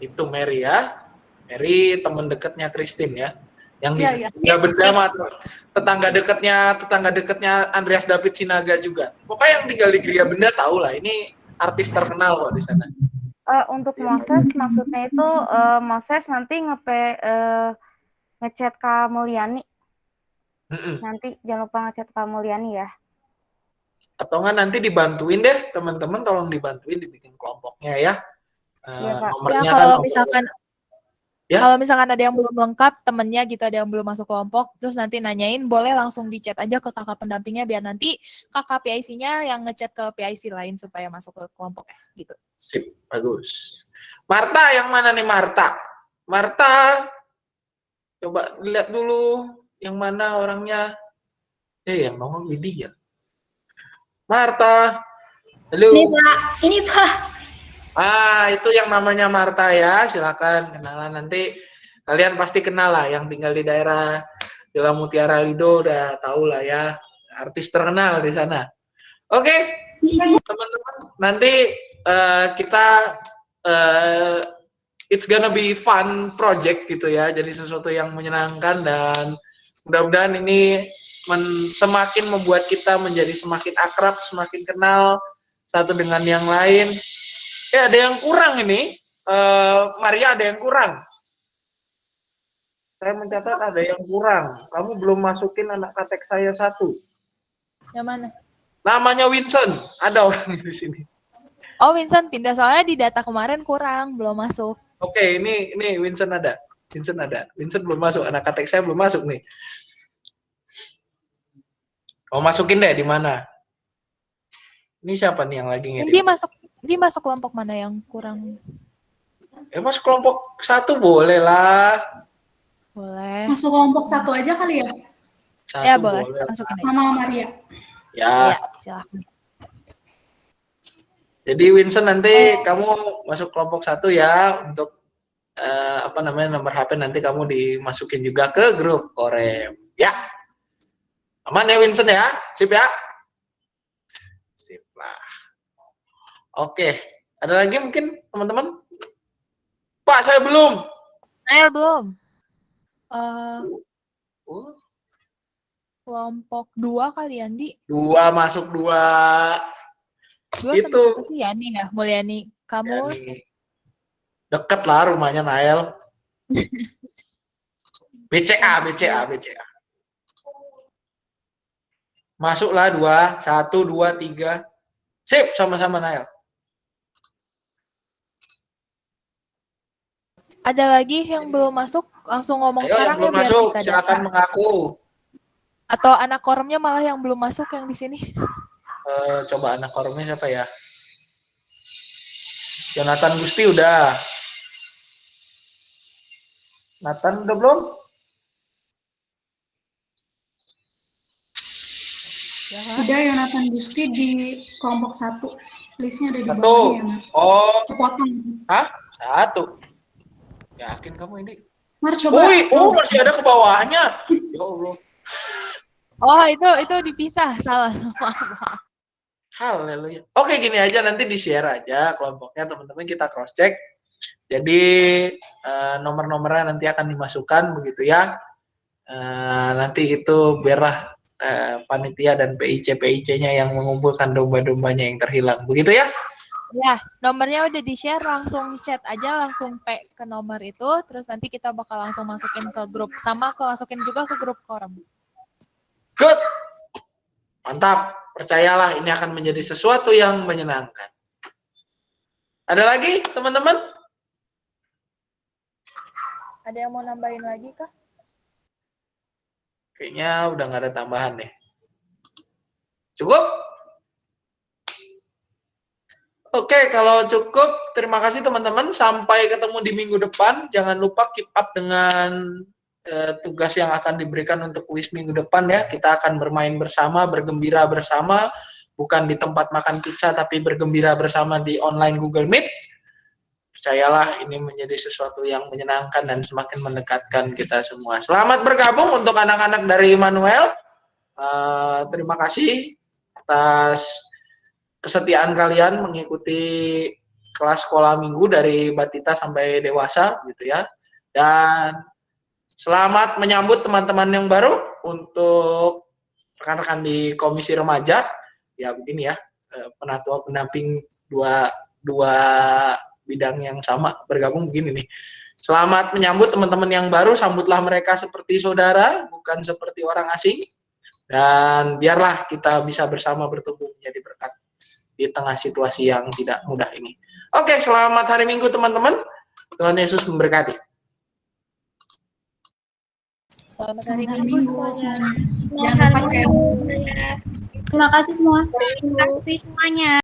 Speaker 7: itu Mary ya. Mary teman dekatnya Christine ya. Yang di Gria Benda mah tetangga dekatnya Andreas David Sinaga juga. Pokoknya yang tinggal di Gria Benda tahu lah, ini artis terkenal kok di sana.
Speaker 5: Untuk Moses maksudnya itu Moses nanti ngechat Kak Mulyani. Nanti jangan lupa ngechat Kak Mulyani ya.
Speaker 7: Atau enggak nanti dibantuin deh teman-teman, tolong dibantuin dibikin kelompoknya ya. Nomornya
Speaker 12: ya,
Speaker 7: kan
Speaker 12: kalau misalkan ada yang belum lengkap temennya gitu, ada yang belum masuk kelompok, terus nanti nanyain, boleh langsung di chat aja ke kakak pendampingnya biar nanti kakak PIC-nya yang ngechat ke PIC lain supaya masuk ke kelompoknya gitu.
Speaker 7: Sip, bagus. Marta yang mana nih Marta? Marta, coba lihat dulu yang mana orangnya. Yang nongol Widya. Marta, halo.
Speaker 17: Ini Pak.
Speaker 7: Itu yang namanya Marta ya, silakan kenalan nanti. Kalian pasti kenal lah, yang tinggal di daerah Dela Mutiara Lido udah tahu lah ya, artis terkenal di sana. Oke, teman-teman, nanti kita it's gonna be fun project gitu ya, jadi sesuatu yang menyenangkan dan mudah-mudahan ini semakin membuat kita menjadi semakin akrab, semakin kenal satu dengan yang lain. Ada yang kurang ini, Maria ada yang kurang. Saya mencatat ada yang kurang. Kamu belum masukin anak katek saya 1.
Speaker 12: Yang mana?
Speaker 7: Namanya Winston. Ada orang di sini.
Speaker 12: Oh, Winston pindah soalnya di data kemarin kurang, belum masuk.
Speaker 7: Oke, ini Winston ada. Winston belum masuk. Anak katek saya belum masuk nih. Oh, masukin deh di mana? Ini siapa nih yang lagi ngirim?
Speaker 12: Dia masuk kelompok mana yang kurang?
Speaker 7: Masuk kelompok 1 boleh lah.
Speaker 12: Boleh.
Speaker 1: Masuk kelompok 1 aja kali ya?
Speaker 7: 1
Speaker 12: boleh.
Speaker 7: Boleh.
Speaker 1: Masukin aja. Nama Maria.
Speaker 7: Ya.
Speaker 12: Silakan.
Speaker 7: Jadi Winston nanti kamu masuk kelompok 1 ya, untuk nomor HP nanti kamu dimasukin juga ke grup Korem. Ya. Aman ya Winston ya? Sip ya? Sip lah. Oke, ada lagi mungkin teman-teman? Pak, saya belum.
Speaker 12: Saya belum. Kelompok 2 kali Andi.
Speaker 7: 2 masuk 2.
Speaker 12: 2 sama siapa sih? Yani ya, Mulyani. Kamu?
Speaker 7: Yani. Deket lah rumahnya Nael. BCA. Masuklah 2, 1, 2, 3. Sip, sama-sama Nael.
Speaker 12: Ada lagi yang belum masuk, langsung ngomong sekarang
Speaker 7: yang belum
Speaker 12: ya biar
Speaker 7: masuk,
Speaker 12: kita
Speaker 7: silakan
Speaker 12: data.
Speaker 7: mengaku.
Speaker 12: Atau anak koremnya malah yang belum masuk yang di sini.
Speaker 7: Coba anak koremnya siapa ya? Jonathan Gusti udah. Nathan udah belum?
Speaker 1: Udah Jonathan Gusti di kelompok 1. Listnya ada di bawahnya ya, Mas.
Speaker 7: Oh.
Speaker 1: Sepotong.
Speaker 7: Hah? 1. Yakin kamu ini?
Speaker 1: Mar, coba.
Speaker 7: Masih ada ke bawahnya. Ya Allah.
Speaker 12: Oh, itu dipisah, salah. Maaf.
Speaker 7: Haleluya. Oke, gini aja, nanti di-share aja kelompoknya teman-teman, kita cross check. Jadi nomor-nomornya nanti akan dimasukkan begitu ya. Nanti itu biarlah panitia dan PIC-nya yang mengumpulkan domba-dombanya yang terhilang. Begitu ya.
Speaker 12: Ya, nomornya udah di-share, langsung chat aja, langsung ke nomor itu, terus nanti kita bakal langsung masukin ke grup, sama aku masukin juga ke grup Quorum.
Speaker 7: Good. Mantap. Percayalah ini akan menjadi sesuatu yang menyenangkan. Ada lagi, teman-teman?
Speaker 12: Ada yang mau nambahin lagi kah?
Speaker 7: Kayaknya udah nggak ada tambahan deh. Cukup? Oke, kalau cukup, terima kasih teman-teman. Sampai ketemu di minggu depan. Jangan lupa keep up dengan tugas yang akan diberikan untuk kuis minggu depan ya. Kita akan bermain bersama, bergembira bersama. Bukan di tempat makan pizza, tapi bergembira bersama di online Google Meet. Percayalah, ini menjadi sesuatu yang menyenangkan dan semakin mendekatkan kita semua. Selamat bergabung untuk anak-anak dari Immanuel. Terima kasih atas kesetiaan kalian mengikuti kelas sekolah minggu dari batita sampai dewasa gitu ya. Dan selamat menyambut teman-teman yang baru untuk rekan-rekan di komisi remaja. Ya begini ya, penatua pendamping dua bidang yang sama bergabung begini nih. Selamat menyambut teman-teman yang baru, sambutlah mereka seperti saudara, bukan seperti orang asing. Dan biarlah kita bisa bersama bertumbuh menjadi berkat di tengah situasi yang tidak mudah ini. Oke, selamat hari Minggu teman-teman. Tuhan Yesus memberkati.
Speaker 12: Selamat hari Minggu semuanya.
Speaker 1: Jangan lupa cek.
Speaker 17: Terima kasih semua.
Speaker 9: Terima kasih semuanya.